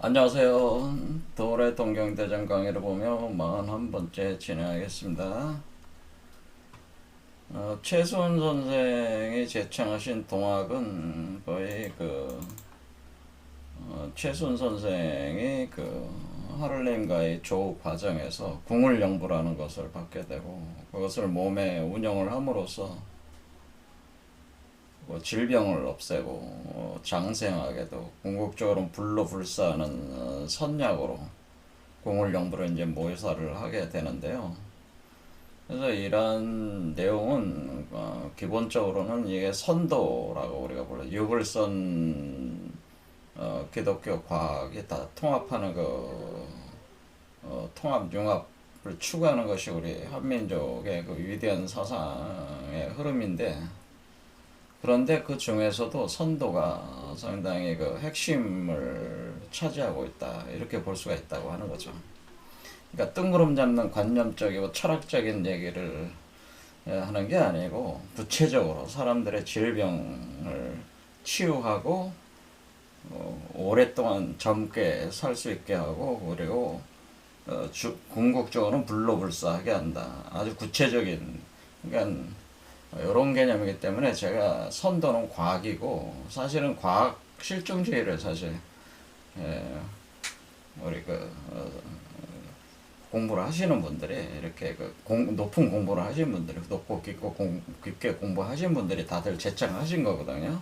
안녕하세요. 도래 동경대전 강의를 보며 41번째 진행하겠습니다. 최수원 선생이 제창하신 동학은 거의 최수원 선생이 하를렘과의 조우 과정에서 궁을영부라는 것을 받게 되고 그것을 몸에 운영을 함으로써 질병을 없애고 장생하게도 궁극적으로 불로 불사하는 선약으로 공을영부로 이제 모사를 하게 되는데요. 그래서 이러한 내용은 기본적으로는 이게 선도라고 우리가 불러요. 유불선 기독교 과학이 다 통합하는 통합 융합을 추구하는 것이 우리 한민족의 위대한 사상의 흐름인데, 그런데 그 중에서도 선도가 상당히 핵심을 차지하고 있다, 이렇게 볼 수가 있다고 하는 거죠. 그러니까 뜬구름 잡는 관념적이고 철학적인 얘기를 하는 게 아니고 구체적으로 사람들의 질병을 치유하고 오랫동안 젊게 살 수 있게 하고, 그리고 궁극적으로는 불로불사하게 한다. 아주 구체적인, 그러니까 이런 개념이기 때문에 제가 선도는 과학이고, 사실은 과학 실증주의를 사실 우리 공부를 하시는 분들이, 이렇게 높은 공부를 하신 분들이, 높고 깊게 공부하신 분들이 다들 제창하신 거거든요.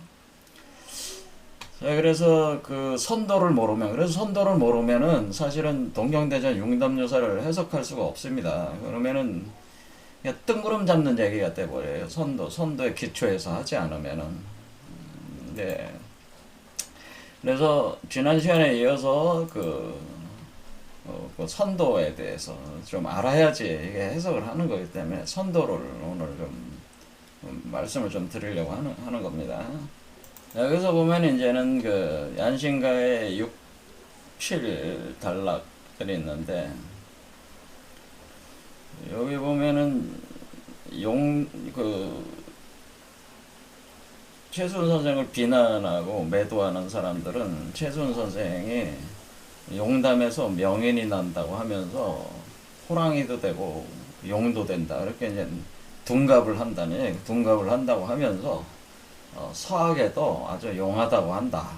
자, 그래서 그래서 선도를 모르면은 사실은 동경대전 융담유사를 해석할 수가 없습니다. 그러면은 그냥 뜬구름 잡는 얘기가 돼버려요. 선도의 기초에서 하지 않으면은. 네. 그래서 지난 시간에 이어서 그 선도에 대해서 좀 알아야지 이게 해석을 하는 거기 때문에 선도를 오늘 좀 말씀을 좀 드리려고 하는 겁니다. 여기서 보면 이제는 얀신가의 6, 7 단락들이 있는데, 여기 보면은 최수훈 선생을 비난하고 매도하는 사람들은 최수훈 선생이 용담에서 명인이 난다고 하면서 호랑이도 되고 용도 된다, 이렇게 이제 둔갑을 한다고 하면서 서학에도 아주 용하다고 한다,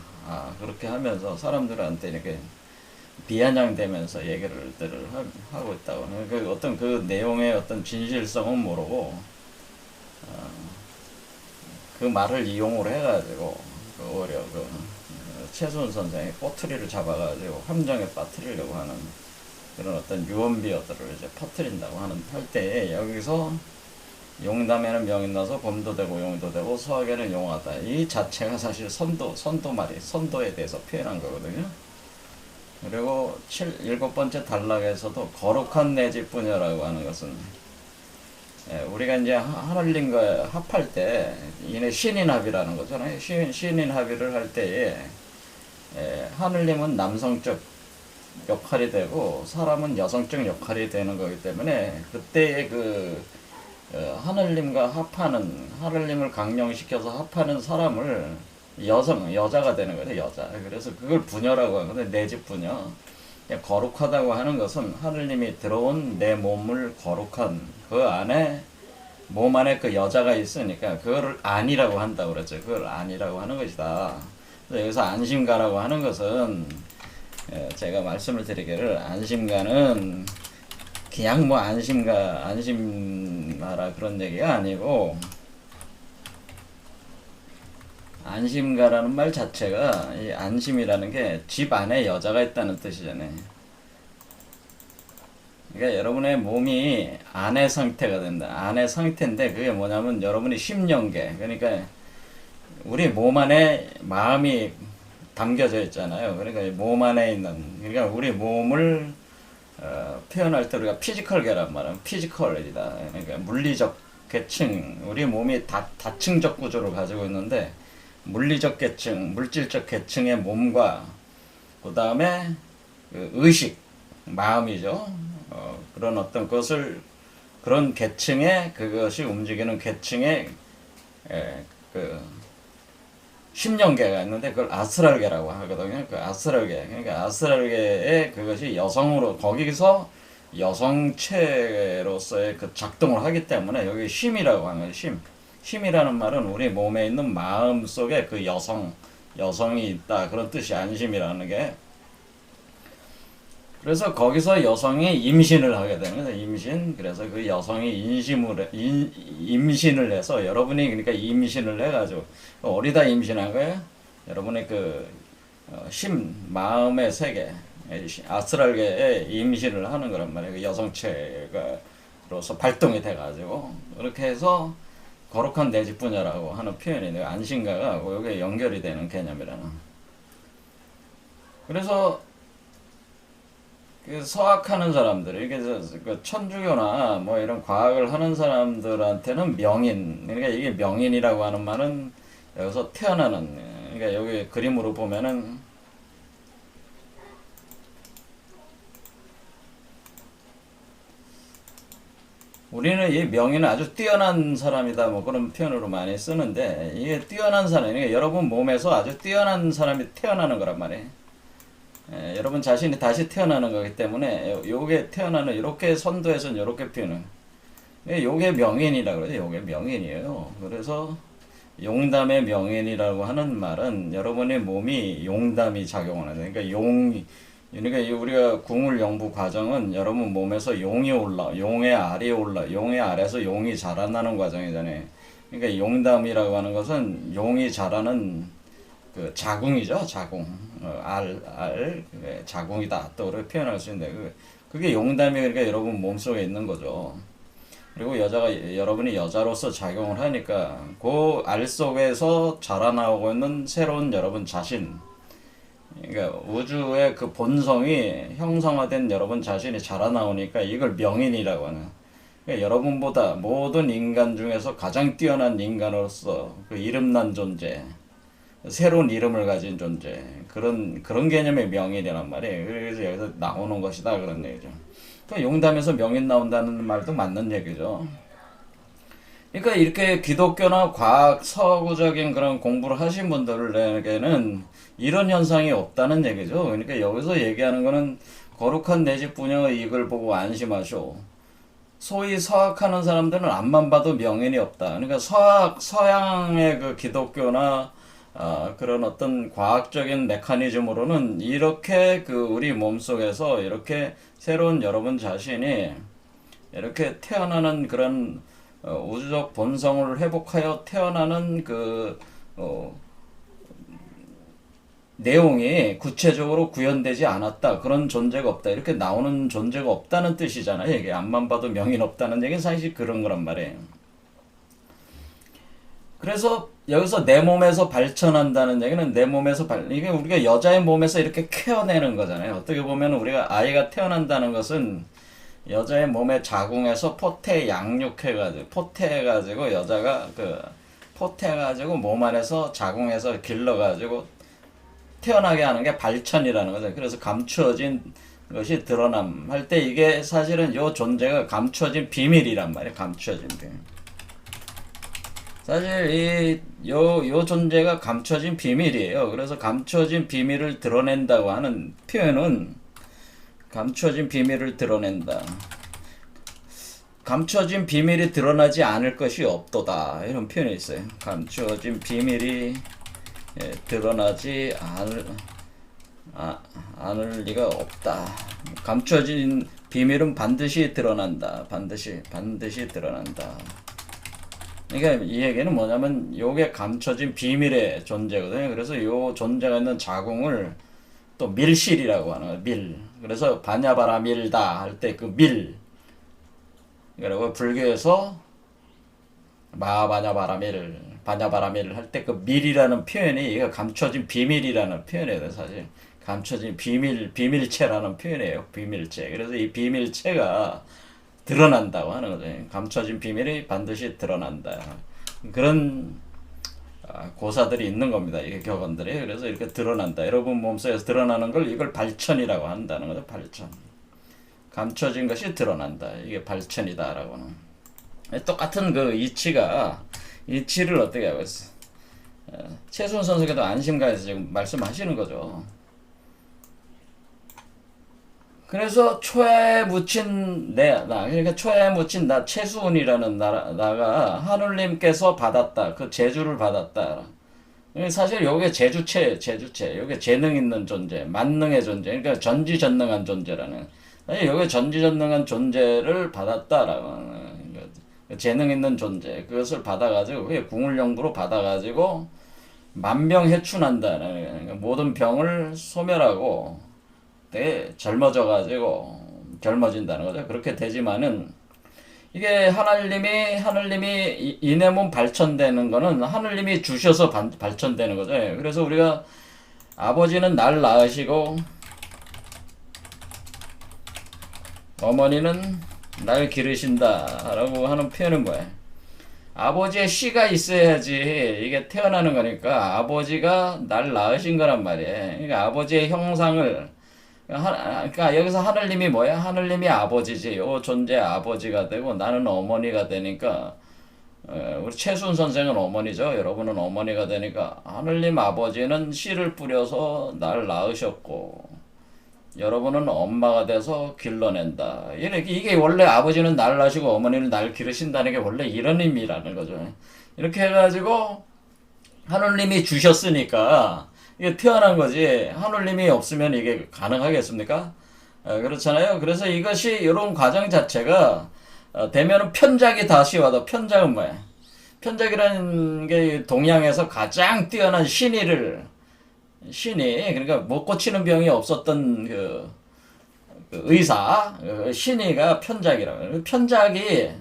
그렇게 하면서 사람들한테 이렇게 비아냥대면서 얘기를 하고 있다고. 어떤 그 내용의 어떤 진실성은 모르고 그 말을 이용을 해가지고 오히려 최수훈 선생의 꼬투리를 잡아가지고 함정에 빠뜨리려고 하는 그런 어떤 유언비어들을 이제 퍼뜨린다고 할 때에, 여기서 용담에는 명이 나서 범도 되고 용도 되고 서학에는 용하다, 이 자체가 사실 선도에 대해서 표현한 거거든요. 그리고 7번째 단락에서도 거룩한 내 집분여라고 하는 것은, 우리가 이제 하늘님과 합할 때 이내 신인합이라는 거잖아요. 신인합의를 할 때에 하늘님은 남성적 역할이 되고 사람은 여성적 역할이 되는 거기 때문에, 그때의 하늘님과 합하는, 하늘님을 강령시켜서 합하는 사람을 여자가 되는 거죠, 여자. 그래서 그걸 부녀라고 하거든요. 내 집 부녀. 거룩하다고 하는 것은 하늘님이 들어온 내 몸을 거룩한 그 안에, 몸 안에 그 여자가 있으니까 그거를 안이라고 한다고 그랬죠. 그걸 안이라고 하는 것이다. 그래서 여기서 안심가라고 하는 것은, 제가 말씀을 드리기를, 안심가는 그냥 안심하라 그런 얘기가 아니고, 안심가라는 말 자체가, 이 안심이라는 게 집 안에 여자가 있다는 뜻이잖아요. 그러니까 여러분의 몸이 안의 상태가 된다. 안의 상태인데, 그게 뭐냐면 여러분이 심령계, 그러니까 우리 몸 안에 마음이 담겨져 있잖아요. 그러니까 몸 안에 있는, 그러니까 우리 몸을 표현할 때 우리가 피지컬계란 말은 피지컬이다. 그러니까 물리적 계층, 우리 몸이 다층적 구조를 가지고 있는데, 물리적 계층, 물질적 계층의 몸과 그 다음에 의식, 마음이죠. 그런 어떤 것을, 그런 계층의, 그것이 움직이는 계층의 심령계가 있는데 그걸 아스랄계라고 하거든요. 그 아스랄계. 그러니까 아스랄계의 그것이 여성으로 거기서 여성체로서의 그 작동을 하기 때문에 여기 심이라고 하는 거예요. 심. 심이라는 말은 우리 몸에 있는 마음 속에 그 여성이 있다. 그런 뜻이 안심이라는 게. 그래서 거기서 여성이 임신을 하게 되는 거죠. 임신. 그래서 그 여성이 임신을 해서 여러분이 그러니까 임신을 해가지고 어디다 임신한 거예요? 여러분의 그 마음의 세계, 아스랄계에 임신을 하는 거란 말이에요. 그 여성체가로서 발동이 돼가지고 그렇게 해서 거룩한 내 집 분야라고 하는 표현이 안신가가 여기에 연결이 되는 개념이라는. 그래서 그 서학하는 사람들, 이게 그 천주교나 뭐 이런 과학을 하는 사람들한테는 명인, 그러니까 이게 명인이라고 하는 말은 여기서 태어나는, 그러니까 여기 그림으로 보면은 우리는 이 명인은 아주 뛰어난 사람이다 뭐 그런 표현으로 많이 쓰는데 이게 뛰어난 사람, 그러니까 여러분 몸에서 아주 뛰어난 사람이 태어나는 거란 말이에요. 여러분 자신이 다시 태어나는 거기 때문에 요게 태어나는 이렇게 선도에서는 이렇게 표현은 요게 명인이라 그러죠. 요게 명인이에요. 그래서 용담의 명인이라고 하는 말은 여러분의 몸이 용담이 작용하는, 그러니까 그러니까 우리가 궁을 영부 과정은 여러분 몸에서 용의 알이 용의 알에서 용이 자라나는 과정이잖아요. 그러니까 용담이라고 하는 것은 용이 자라는 그 자궁이죠. 자궁. 자궁이다. 또 그렇게 표현할 수 있는데 그게 용담이 그러니까 여러분 몸속에 있는 거죠. 그리고 여러분이 여자로서 작용을 하니까 그 알 속에서 자라나오고 있는 새로운 여러분 자신, 그러니까 우주의 그 본성이 형성화된 여러분 자신이 자라나오니까 이걸 명인이라고 하는. 그러니까 여러분보다 모든 인간 중에서 가장 뛰어난 인간으로서 그 이름난 존재, 새로운 이름을 가진 존재, 그런 개념의 명인이란 말이에요. 그래서 여기서 나오는 것이다 그런 얘기죠. 그러니까 용담에서 명인 나온다는 말도 맞는 얘기죠. 그러니까 이렇게 기독교나 과학, 서구적인 그런 공부를 하신 분들에게는 이런 현상이 없다는 얘기죠. 그러니까 여기서 얘기하는 거는 거룩한 내 집 분양의 이익을 보고 안심하쇼. 소위 서학하는 사람들은 앞만 봐도 명인이 없다. 그러니까 서양의 그 기독교나 그런 어떤 과학적인 메커니즘으로는 이렇게 그 우리 몸속에서 이렇게 새로운 여러분 자신이 이렇게 태어나는 그런 우주적 본성을 회복하여 태어나는 그 내용이 구체적으로 구현되지 않았다. 그런 존재가 없다. 이렇게 나오는 존재가 없다는 뜻이잖아요. 이게 앞만 봐도 명인 없다는 얘기는 사실 그런 거란 말이에요. 그래서 여기서 내 몸에서 발천한다는 얘기는 이게 우리가 여자의 몸에서 이렇게 케어내는 거잖아요. 어떻게 보면 우리가 아이가 태어난다는 것은 여자의 몸의 자궁에서 포태해가지고 여자가 포태해가지고 몸 안에서 자궁에서 길러가지고 태어나게 하는 게 발천이라는 거죠. 그래서 감추어진 것이 드러남 할 때 이게 사실은 요 존재가 감추어진 비밀이란 말이에요. 감추어진 비밀. 사실 요 존재가 감춰진 비밀이에요. 그래서 감춰진 비밀을 드러낸다고 하는 표현은 감춰진 비밀을 드러낸다. 감춰진 비밀이 드러나지 않을 것이 없도다. 이런 표현이 있어요. 감춰진 비밀이 드러나지 않을 리가 없다. 감춰진 비밀은 반드시 드러난다. 반드시 드러난다. 그러니까 이 얘기는 뭐냐면 요게 감춰진 비밀의 존재거든요. 그래서 요 존재가 있는 자궁을 또 밀실이라고 하는 거예요. 밀. 그래서 바냐바라 밀다 할 때 그 밀. 그리고 불교에서 마바냐바라 밀, 바냐바라 밀 할 때 그 밀이라는 표현이 이거 감춰진 비밀이라는 표현이에요. 사실 감춰진 비밀체라는 표현이에요. 비밀체. 그래서 이 비밀체가 드러난다고 하는 거죠. 감춰진 비밀이 반드시 드러난다. 그런 고사들이 있는 겁니다. 이게 격언들이. 그래서 이렇게 드러난다. 여러분 몸속에서 드러나는 걸 이걸 발천이라고 한다는 거죠. 발천. 감춰진 것이 드러난다. 이게 발천이다라고는. 똑같은 그 이치를 어떻게 하고 있어? 최수훈 선수께도 안심가에서 지금 말씀하시는 거죠. 그래서 초에 묻힌 그러니까 초에 묻힌 나 최수훈이라는 나가 하늘님께서 받았다. 그 재주를 받았다. 사실 요게 제주체, 요게 재능 있는 존재, 만능의 존재, 그러니까 전지전능한 존재라는. 요게 전지전능한 존재를 받았다라고. 재능 있는 존재, 그것을 받아가지고, 그게 궁을영부로 받아가지고, 만병해춘한다는. 그러니까 모든 병을 소멸하고, 되게 젊어져가지고, 젊어진다는 거죠. 그렇게 되지만은, 이게 하늘님이 이내몸 발천되는 거는 하늘님이 주셔서 발천되는 거죠. 그래서 우리가 아버지는 날 낳으시고 어머니는 날 기르신다 라고 하는 표현은 뭐예요? 아버지의 씨가 있어야지 이게 태어나는 거니까 아버지가 날 낳으신 거란 말이에요. 그러니까 아버지의 형상을 그러니까 여기서 하늘님이 뭐야? 하늘님이 아버지지. 요 존재 아버지가 되고 나는 어머니가 되니까 우리 최순 선생은 어머니죠. 여러분은 어머니가 되니까 하늘님 아버지는 씨를 뿌려서 날 낳으셨고 여러분은 엄마가 돼서 길러낸다. 이게 원래 아버지는 날 낳으시고 어머니는 날 기르신다는 게 원래 이런 의미라는 거죠. 이렇게 해가지고 하늘님이 주셨으니까 이게 태어난 거지. 하늘님이 없으면 이게 가능하겠습니까? 그렇잖아요. 그래서 이것이 이런 과정 자체가 되면은 편작이 다시 와도 편작은 뭐야? 편작이라는 게 동양에서 가장 뛰어난 신이 그러니까 못 고치는 병이 없었던 그 의사 신이가 편작이라고. 편작이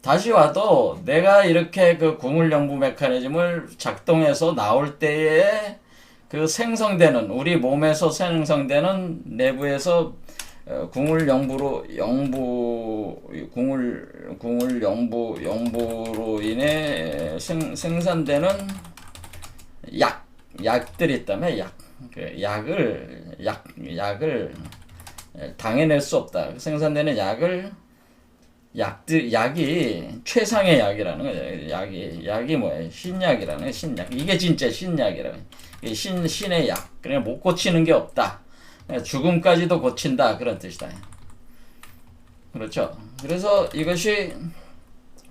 다시 와도 내가 이렇게 그 궁을영부 메커니즘을 작동해서 나올 때에 그 생성되는 우리 몸에서 생성되는 내부에서 궁을영부로 영부로 인해 생산되는 약들이 있다면 그 약을 당해낼 수 없다. 생산되는 약이 최상의 약이라는 거죠. 약이 뭐예요? 신약이라는 거예요. 신약. 이게 진짜 신약이라고. 신의 약. 그냥 못 고치는 게 없다. 죽음까지도 고친다. 그런 뜻이다. 그렇죠. 그래서 이것이,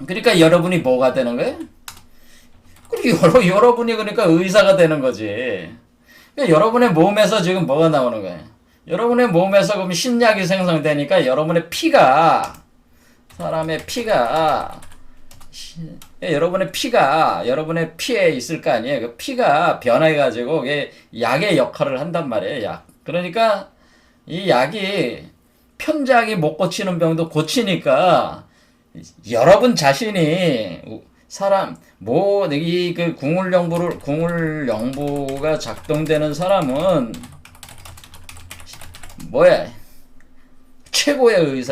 그러니까 여러분이 뭐가 되는 거예요? 그리고 여러분이 그러니까 의사가 되는 거지. 그러니까 여러분의 몸에서 지금 뭐가 나오는 거예요? 여러분의 몸에서 그럼 신약이 생성되니까 여러분의 사람의 피가 여러분의 피에 있을 거 아니에요. 그 피가 변해가지고 그게 약의 역할을 한단 말이에요. 약. 그러니까 이 약이 편작이 못 고치는 병도 고치니까 여러분 자신이 이 그 궁을영부가 작동되는 사람은 뭐야? 최고의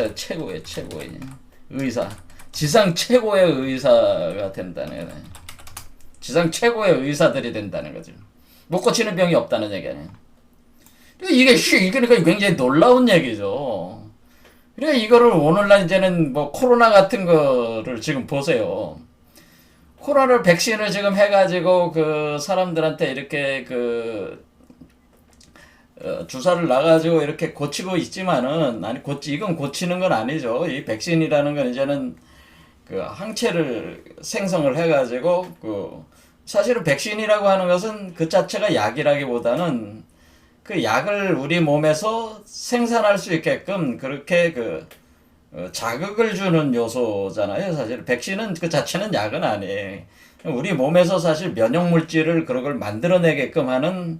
의사. 지상 최고의 의사가 된다는 거예요. 지상 최고의 의사들이 된다는 거죠. 못 고치는 병이 없다는 얘기 아니에요. 이게 그러니까 굉장히 놀라운 얘기죠. 그러니까 이거를 오늘날 이제는 뭐 코로나 같은 거를 지금 보세요. 코로나를 백신을 지금 해가지고 그 사람들한테 이렇게 주사를 놔가지고 이렇게 고치고 있지만은 이건 고치는 건 아니죠. 이 백신이라는 건 이제는 그 항체를 생성을 해가지고 사실은 백신이라고 하는 것은 그 자체가 약이라기보다는 그 약을 우리 몸에서 생산할 수 있게끔 그렇게 자극을 주는 요소잖아요. 사실 백신은 그 자체는 약은 아니에요. 우리 몸에서 사실 면역 물질을 그런 걸 만들어내게끔 하는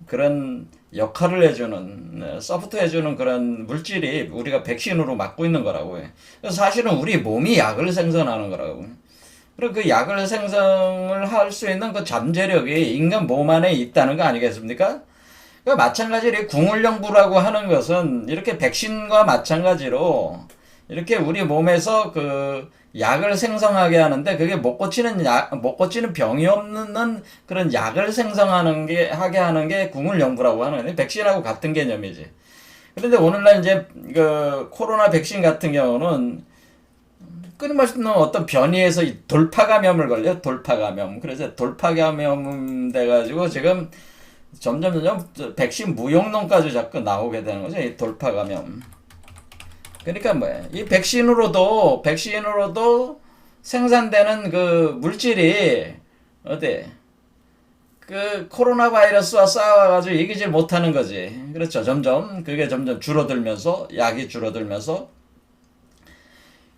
그런 역할을 해주는 소프트 해주는 그런 물질이 우리가 백신으로 맞고 있는 거라고 해. 그래서 사실은 우리 몸이 약을 생성하는 거라고. 그리고 그 약을 생성을 할 수 있는 그 잠재력이 인간 몸 안에 있다는 거 아니겠습니까? 그러니까 마찬가지로 궁을영부라고 하는 것은 이렇게 백신과 마찬가지로 이렇게 우리 몸에서 그 약을 생성하게 하는데 그게 못 고치는 병이 없는 그런 약을 하게 하는 게 궁을영부라고 하는 거예요. 백신하고 같은 개념이지. 그런데 오늘날 이제 그 코로나 백신 같은 경우는 끊임없이 어떤 변이에서 이 돌파 감염을 걸려. 돌파 감염. 그래서 돌파 감염 돼가지고 지금 점점 백신 무용론까지 자꾸 나오게 되는 거죠. 이 돌파 감염. 그러니까 뭐야? 이 백신으로도 생산되는 그 물질이 어디 그 코로나 바이러스와 싸워가지고 이기질 못하는 거지. 그렇죠. 그게 점점 줄어들면서 약이 줄어들면서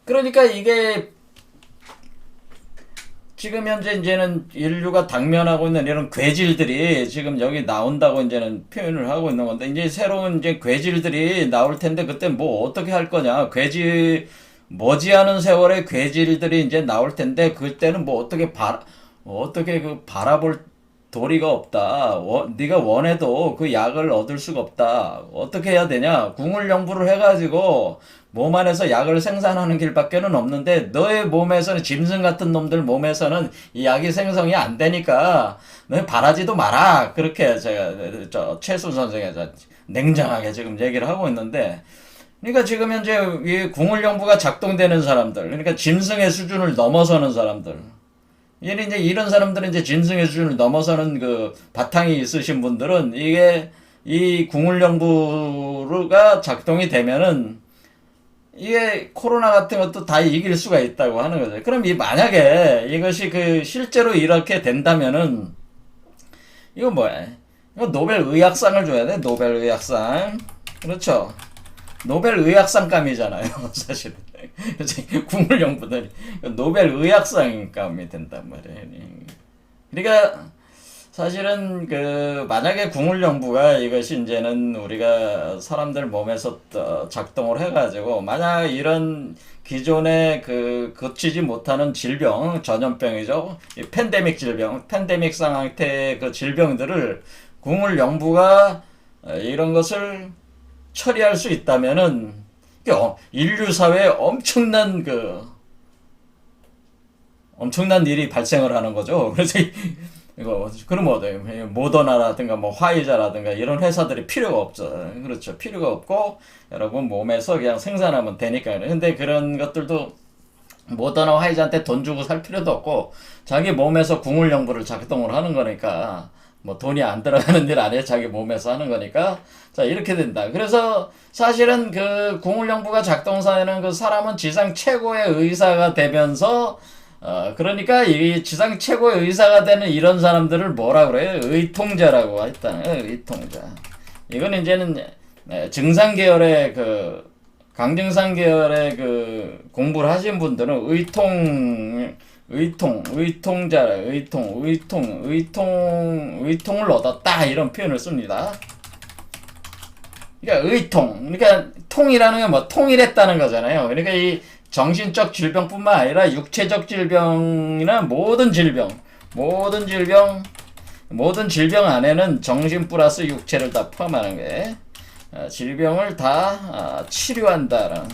그러니까 이게 지금 현재 이제는 인류가 당면하고 있는 이런 괴질들이 지금 여기 나온다고 이제는 표현을 하고 있는 건데 이제 새로운 이제 괴질들이 나올 텐데 그때 뭐 어떻게 할 거냐. 머지않은 세월에 괴질들이 이제 나올 텐데 그때는 뭐 어떻게 그 바라볼 도리가 없다. 네가 원해도 그 약을 얻을 수가 없다. 어떻게 해야 되냐? 궁을연구를 해가지고 몸 안에서 약을 생산하는 길밖에는 없는데 너의 몸에서는 짐승 같은 놈들 몸에서는 이 약이 생성이 안 되니까 너 바라지도 마라. 그렇게 제가 최순 선생이 냉정하게 지금 얘기를 하고 있는데 그러니까 지금 현재 이 궁을연구가 작동되는 사람들 그러니까 짐승의 수준을 넘어서는 사람들 얘는 이제 이런 사람들은 이제 짐승의 수준을 넘어서는 그 바탕이 있으신 분들은 이 궁을연구가 작동이 되면은 이게 코로나 같은 것도 다 이길 수가 있다고 하는 거죠. 그럼 만약에 이것이 그 실제로 이렇게 된다면은 이거 뭐야? 이거 노벨 의학상을 줘야 돼. 노벨 의학상. 그렇죠. 노벨 의학상감이잖아요. 사실은. 궁을연구들이 노벨 의학상감이 된단 말이에요. 그러니까 사실은 만약에 궁을연구가 이것이 이제는 우리가 사람들 몸에서 작동을 해가지고 만약 이런 기존에 고치지 못하는 질병, 전염병이죠. 이 팬데믹 상태의 그 질병들을 궁을연구가 이런 것을 처리할 수 있다면은 인류 사회에 엄청난 일이 발생을 하는 거죠. 그래서 그럼 모더나라든가 화이자라든가 이런 회사들이 필요가 없죠. 그렇죠. 필요가 없고 여러분 몸에서 그냥 생산하면 되니까. 근데 그런 것들도 모더나 화이자한테 돈 주고 살 필요도 없고 자기 몸에서 궁을연구를 작동을 하는 거니까 뭐 돈이 안 들어가는 일 아니에요. 자기 몸에서 하는 거니까. 자, 이렇게 된다. 그래서 사실은 궁을연구가 작동사에는 그 사람은 지상 최고의 의사가 되면서 그러니까 이 지상 최고의 의사가 되는 이런 사람들을 뭐라 그래요? 의통자라고 했다는 거예요. 의통자. 이건 이제는 증상 계열의 강증상 계열의 공부를 하신 분들은 의통을 얻었다 이런 표현을 씁니다. 그러니까 그러니까 통이라는 게 뭐 통일했다는 거잖아요. 그러니까 이 정신적 질병뿐만 아니라 육체적 질병이나 모든 질병 안에는 정신 플러스 육체를 다 포함하는 게 질병을 다 치료한다라는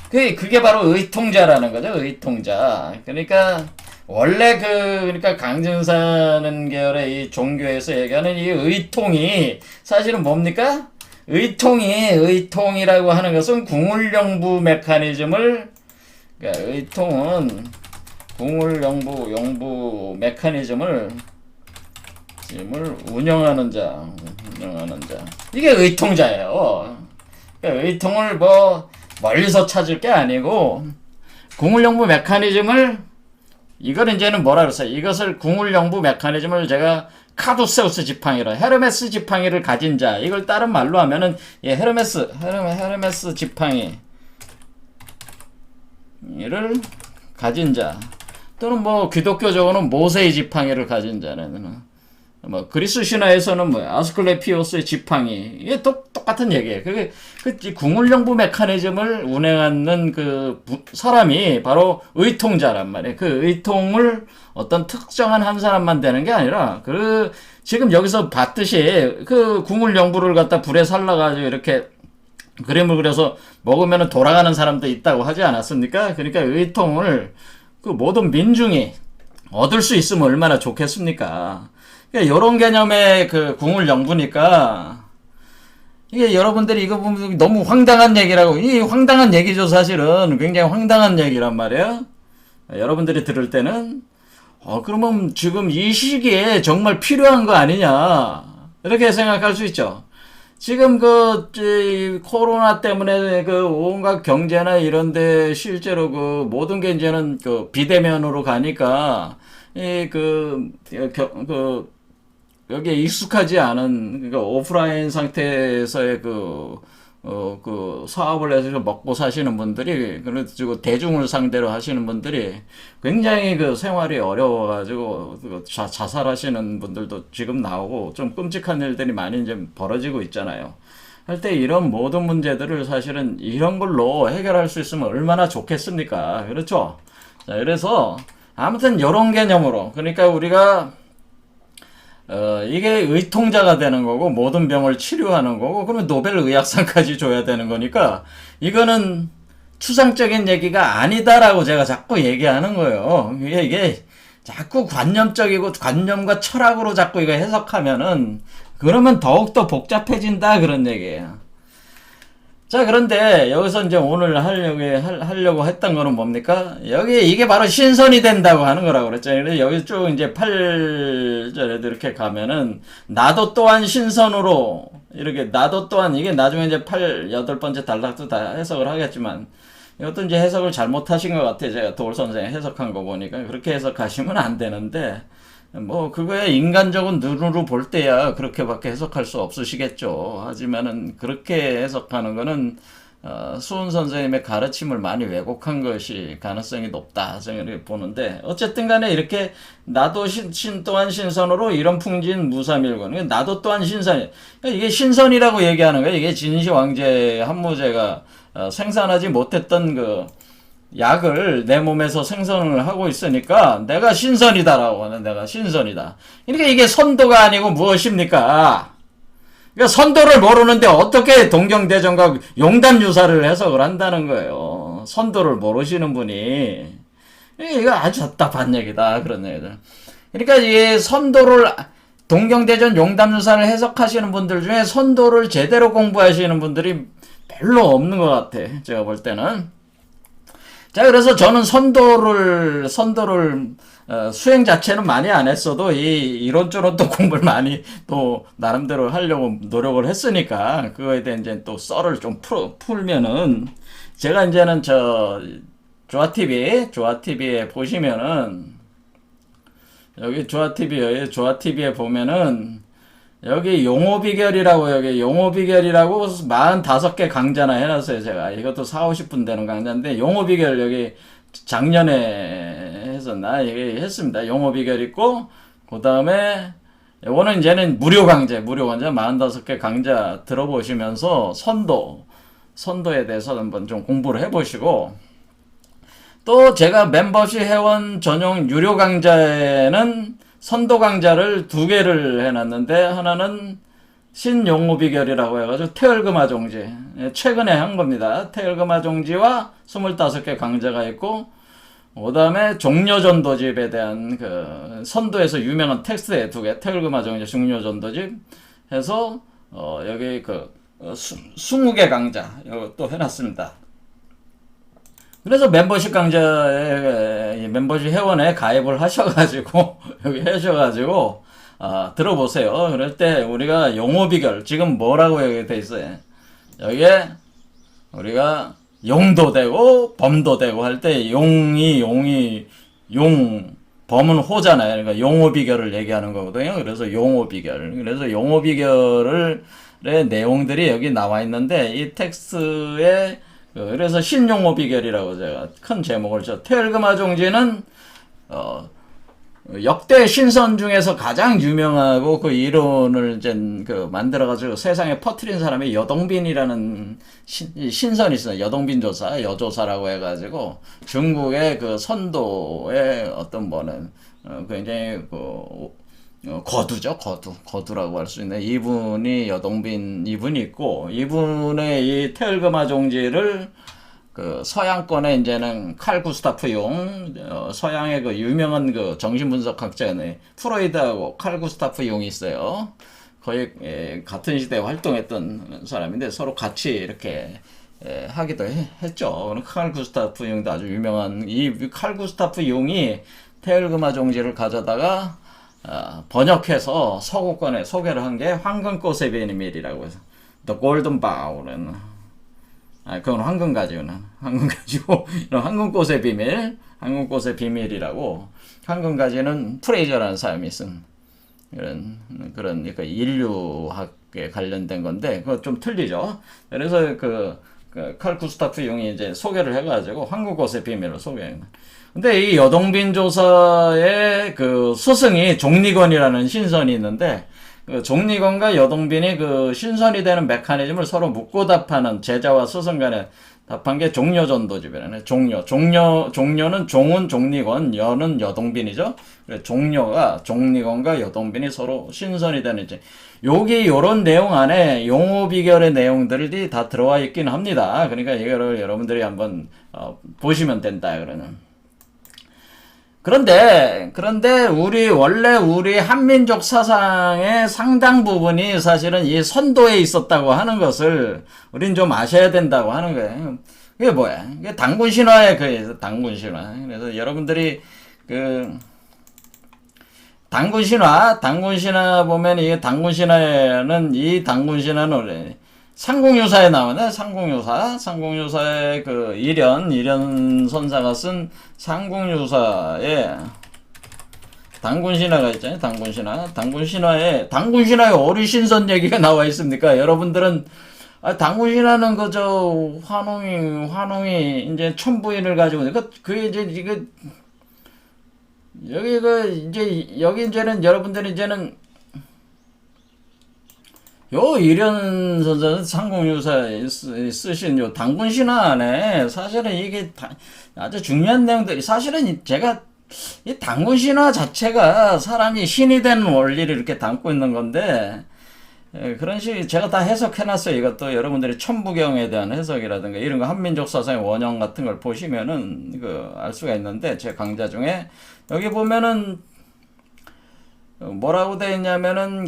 그게 바로 의통자라는 거죠. 의통자. 그러니까 원래 그러니까 강증사는 계열의 이 종교에서 얘기하는 이 의통이 사실은 뭡니까? 의통이라고 하는 것은 궁을연구 메커니즘을 그러니까 의통은 궁을연구 메커니즘을 운영하는 자. 이게 의통자예요. 그러니까 의통을 멀리서 찾을 게 아니고 궁을연구 메커니즘을 이걸 이제는 뭐라 그랬어요? 이것을 궁을연구 메커니즘을 제가 카두세우스 지팡이라 헤르메스 지팡이를 가진 자 이걸 다른 말로 하면은 헤르메스 지팡이를 가진 자 또는 기독교적으로는 모세의 지팡이를 가진 자는 그리스 신화에서는 아스클레피오스의 지팡이 이게 똑같은 얘기예요. 궁을연구 메커니즘을 운행하는 사람이 바로 의통자란 말이에요. 의통을 어떤 특정한 한 사람만 되는 게 아니라 지금 여기서 봤듯이 궁을연구를 갖다 불에 살라가지고 이렇게 그림을 그려서 먹으면 돌아가는 사람도 있다고 하지 않았습니까? 그러니까 의통을 모든 민중이 얻을 수 있으면 얼마나 좋겠습니까? 이런 개념의 궁을연구니까 이게 여러분들이 이거 보면 너무 황당한 얘기라고, 이 황당한 얘기죠, 사실은. 굉장히 황당한 얘기란 말이에요. 여러분들이 들을 때는, 그러면 지금 이 시기에 정말 필요한 거 아니냐. 이렇게 생각할 수 있죠. 지금 코로나 때문에 온갖 경제나 이런데 실제로 모든 게 이제는 비대면으로 가니까, 여기에 익숙하지 않은, 그러니까 오프라인 상태에서의 사업을 해서 먹고 사시는 분들이, 그리고 대중을 상대로 하시는 분들이 굉장히 생활이 어려워가지고, 자살하시는 분들도 지금 나오고, 좀 끔찍한 일들이 많이 이제 벌어지고 있잖아요. 할 때 이런 모든 문제들을 사실은 이런 걸로 해결할 수 있으면 얼마나 좋겠습니까? 그렇죠? 자, 그래서, 아무튼 이런 개념으로, 그러니까 우리가 이게 의통자가 되는 거고 모든 병을 치료하는 거고 그러면 노벨 의학상까지 줘야 되는 거니까 이거는 추상적인 얘기가 아니다라고 제가 자꾸 얘기하는 거예요. 이게 자꾸 관념적이고 관념과 철학으로 자꾸 이거 해석하면은 그러면 더욱더 복잡해진다 그런 얘기예요. 자, 그런데 여기서 이제 오늘 하려고 했던 거는 뭡니까? 이게 바로 신선이 된다고 하는 거라고 그랬잖아요. 그래서 여기 쭉 이제 8절에도 이렇게 가면은, 나도 또한 신선으로, 이렇게, 나도 또한, 이게 나중에 이제 8번째 단락도 다 해석을 하겠지만, 이것도 이제 해석을 잘못하신 것 같아요. 제가 도울 선생이 해석한 거 보니까. 그렇게 해석하시면 안 되는데, 그거야 인간적인 눈으로 볼 때야 그렇게밖에 해석할 수 없으시겠죠. 하지만은 그렇게 해석하는 거는 수은 선생님의 가르침을 많이 왜곡한 것이 가능성이 높다 저는 보는데, 어쨌든 간에 이렇게 나도 또한 신선으로 이런 풍진 무사밀건, 나도 또한 신선이, 이게 신선이라고 얘기하는 거예요. 이게 진시황제 한무제가 생산하지 못했던 약을 내 몸에서 생성을 하고 있으니까 내가 신선이다라고 하는, 내가 신선이다. 그러니까 이게 선도가 아니고 무엇입니까? 그러니까 선도를 모르는데 어떻게 동경대전과 용담유사를 해석을 한다는 거예요. 선도를 모르시는 분이. 이거 아주 답답한 얘기다. 그런 얘기들. 그러니까 이 선도를, 동경대전 용담유사를 해석하시는 분들 중에 선도를 제대로 공부하시는 분들이 별로 없는 것 같아. 제가 볼 때는. 자, 그래서 저는 선도를 수행 자체는 많이 안 했어도 이론적으로 또 공부를 많이 또 나름대로 하려고 노력을 했으니까 그거에 대한 이제 또 썰을 좀 풀면은, 제가 이제는 조아TV에 보시면은, 여기 조아TV에 보면은 여기 용어비결이라고, 여기 용어비결이라고 45개 강좌나 해놨어요, 제가. 이것도 40-50분 되는 강좌인데, 용어비결 여기 작년에 했었나? 여기 했습니다. 용어비결 있고, 그 다음에, 요거는 이제는 무료 강좌 45개 강좌 들어보시면서 선도에 대해서 한번 좀 공부를 해보시고, 또 제가 멤버십 회원 전용 유료 강좌에는 선도 강좌를 2개를 해놨는데, 하나는 신용호비결이라고 해가지고 태열금화종지, 최근에 한 겁니다. 태열금화종지와 25개 강좌가 있고, 그 다음에 종료전도집에 대한 선도에서 유명한 텍스트에 2개, 태열금화종지, 종료전도집 해서 여기 20개 강좌 또 해놨습니다. 그래서 멤버십 회원에 가입을 하셔가지고, 여기 하셔가지고, 들어보세요. 그럴 때 우리가 용어비결, 지금 뭐라고 여기 돼 있어요? 여기에 우리가 용도 되고, 범도 되고 할 때, 범은 호잖아요. 그러니까 용어비결을 얘기하는 거거든요. 그래서 용어비결. 그래서 용어비결의 내용들이 여기 나와 있는데, 이 텍스트에 그래서 신용호비결이라고 제가 큰 제목을 태열금화종지는 역대 신선 중에서 가장 유명하고 그 이론을 이제 만들어가지고 세상에 퍼뜨린 사람이 여동빈이라는 신선이 있어요. 여동빈 조사, 여조사라고 해가지고 중국의 선도의 어떤 뭐는 굉장히 거두죠. 거두라고 할 수 있는 이분이 이분이 있고, 이분의 이 태열금화종지를 서양권에 이제는 칼 구스타프 용, 서양의 유명한 정신분석학자네 프로이드하고 칼 구스타프 용이 있어요. 거의 같은 시대에 활동했던 사람인데 서로 같이 이렇게 하기도 했죠. 칼 구스타프 융도 아주 유명한 이 칼 구스타프 융이 테일그마 종지를 가져다가 번역해서 서구권에 소개를 한 게 황금꽃의 비밀이라고 해서 The Golden Bowl은 그건 황금가지구나. 황금가지고 이런 황금꽃의 비밀, 황금꽃의 비밀이라고. 황금가지는 프레이저라는 사람이 쓴 그런 그러니까 인류학에 관련된 건데 그거 좀 틀리죠. 그래서 칼 구스타프 융이 이제 소개를 해가지고 황금꽃의 비밀을 소개해. 근데 이 여동빈 조사의 그 스승이 종리건이라는 신선이 있는데 그 종리건과 여동빈이 그 신선이 되는 메커니즘을 서로 묻고 답하는 제자와 스승 간에 답한 게 종려전도집이라네. 종려는 종은 종리건, 여는 여동빈이죠. 그래서 종리건과 여동빈이 서로 신선이 되는 이제 여기 요런 내용 안에 용어 비결의 내용들이 다 들어와 있긴 합니다. 그러니까 이거를 여러분들이 한번 보시면 된다 그러는. 그런데 원래 우리 한민족 사상의 상당 부분이 사실은 이 선도에 있었다고 하는 것을 우린 좀 아셔야 된다고 하는 거예요. 그게 뭐야? 이게 단군 신화에 단군 신화. 그래서 여러분들이 단군 신화 보면 이 단군 신화는 상공유사에 나오네. 상공유사의 그 일현 선사가 쓴 상공유사에 단군신화가 있잖아요. 단군신화에 어리신선 얘기가 나와 있습니까? 여러분들은 단군신화는 그저 환웅이 이제 천부인을 가지고 그게 이제 여기 이제는 여러분들이 이제는 요 일현 선생은 상공유사에 쓰신 요 단군신화 안에 사실은 이게 아주 중요한 내용들이 사실은 제가 이 단군신화 자체가 사람이 신이 되는 원리를 이렇게 담고 있는 건데 그런 식으로 제가 다 해석해놨어요. 이것도 여러분들이 천부경에 대한 해석이라든가 이런 거 한민족 사상의 원형 같은 걸 보시면은 알 수가 있는데 제 강좌 중에 여기 보면은 뭐라고 돼 있냐면은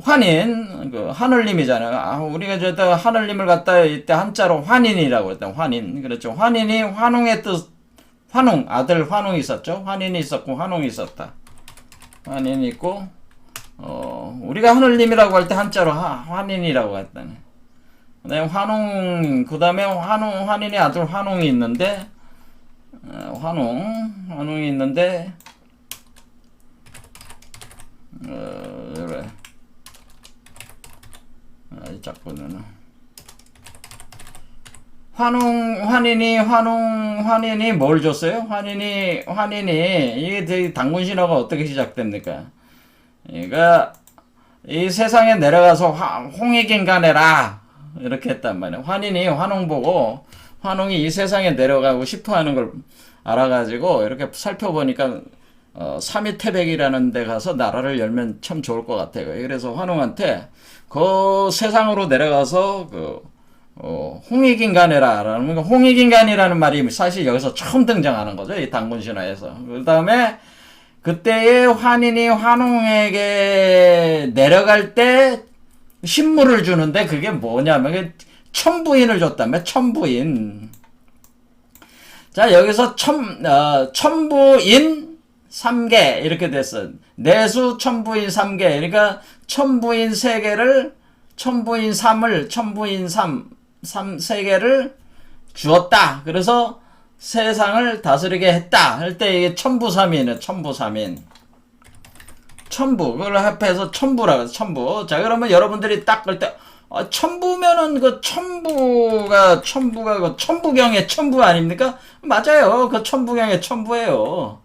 환인 하늘님이잖아요. 우리가 저때 하늘님을 갖다 이때 한자로 환인이라고 했다. 환인. 그렇죠. 환인이 환웅의 뜻 아들 환웅이 있었죠. 환인이 있었고 환웅이 있었다. 환인이 있고 우리가 하늘님이라고 할 때 한자로 환인이라고 했다네. 그다음에 환인이 아들 환웅이 있는데 환웅이 있는데 그래. 자꾸는 환인이 뭘 줬어요? 환인이 이게 되게 단군신화가 어떻게 시작됩니까? 그러니까 이 세상에 내려가서 홍익인간해라 이렇게 했단 말이에요. 환인이 환웅 보고 환웅이 이 세상에 내려가고 싶어하는 걸 알아가지고 이렇게 살펴보니까 삼위태백이라는 데 가서 나라를 열면 참 좋을 것 같아요. 그래서 환웅한테 그 세상으로 내려가서 홍익인간해라. 홍익인간이라는 말이 사실 여기서 처음 등장하는 거죠. 이 단군신화에서. 그 다음에 그때의 환인이 환웅에게 내려갈 때 신물을 주는데 그게 뭐냐면 천부인을 줬다며. 천부인. 자, 여기서 천부인 3개 이렇게 됐어. 내수 천부인 3개. 그러니까 천부인 3개를 천부인 3개를 주었다. 그래서 세상을 다스리게 했다. 할 때 이게 천부삼인이에요. 천부삼인. 천부. 그걸 합해서 천부라고 해서 천부. 자, 그러면 여러분들이 딱 할 때 천부면은 천부가 천부경의 천부 아닙니까? 맞아요. 천부경의 천부예요.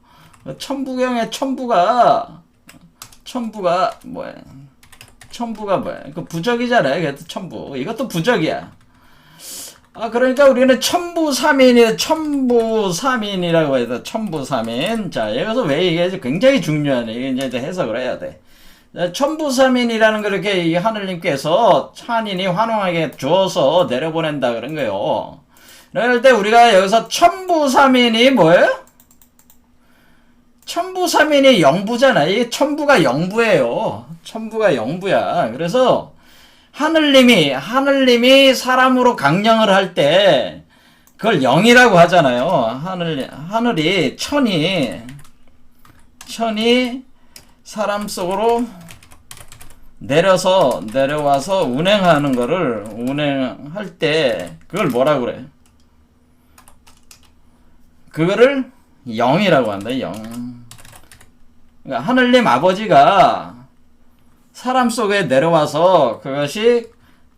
천부경의 천부가 뭐야? 부적이잖아요. 그래서 천부. 이것도 부적이야. 그러니까 우리는 천부삼인이라고 해서 천부삼인. 자, 여기서 왜 이게 굉장히 중요하네. 이게 이제 해석을 해야 돼. 천부삼인이라는 걸 이렇게 이 하늘님께서 환인이 환웅에게 주어서 내려보낸다 그런 거예요. 그럴 때 우리가 여기서 천부삼인이 뭐예요? 천부삼인이 영부잖아. 이게 천부가 영부예요. 천부가 영부야. 그래서 하늘님이 사람으로 강령을 할 때 그걸 영이라고 하잖아요. 하늘이 천이 사람 속으로 내려와서 운행하는 거를 운행할 때 그걸 뭐라 그래? 그거를 영이라고 한다. 영. 그러니까 하늘님 아버지가 사람 속에 내려와서 그것이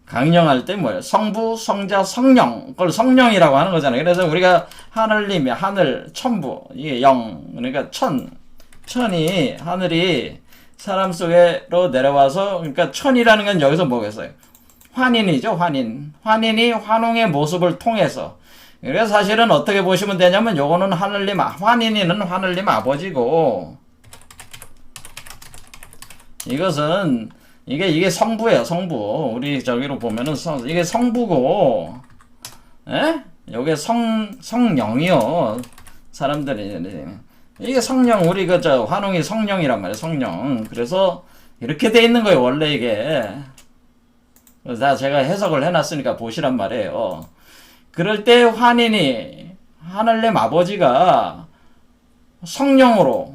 강령할 때 뭐예요? 성부, 성자, 성령. 그걸 성령이라고 하는 거잖아요. 그래서 우리가 하늘님이 하늘, 천부, 이게 영. 그러니까 천이 하늘이 사람 속에로 내려와서 그러니까 천이라는 건 여기서 뭐겠어요? 환인이죠. 환인이 환웅의 모습을 통해서. 그래서 사실은 어떻게 보시면 되냐면 요거는 환인이는 하늘님 아버지고 이것은 이게 성부예요. 성부. 우리 저기로 보면은 이게 성부고 요게 성령이요. 사람들이 이게 성령, 우리 환웅이 성령이란 말이에요. 성령. 그래서 이렇게 돼 있는 거예요. 원래 이게. 다 제가 해석을 해놨으니까 보시란 말이에요. 그럴 때 하늘님 아버지가 성령으로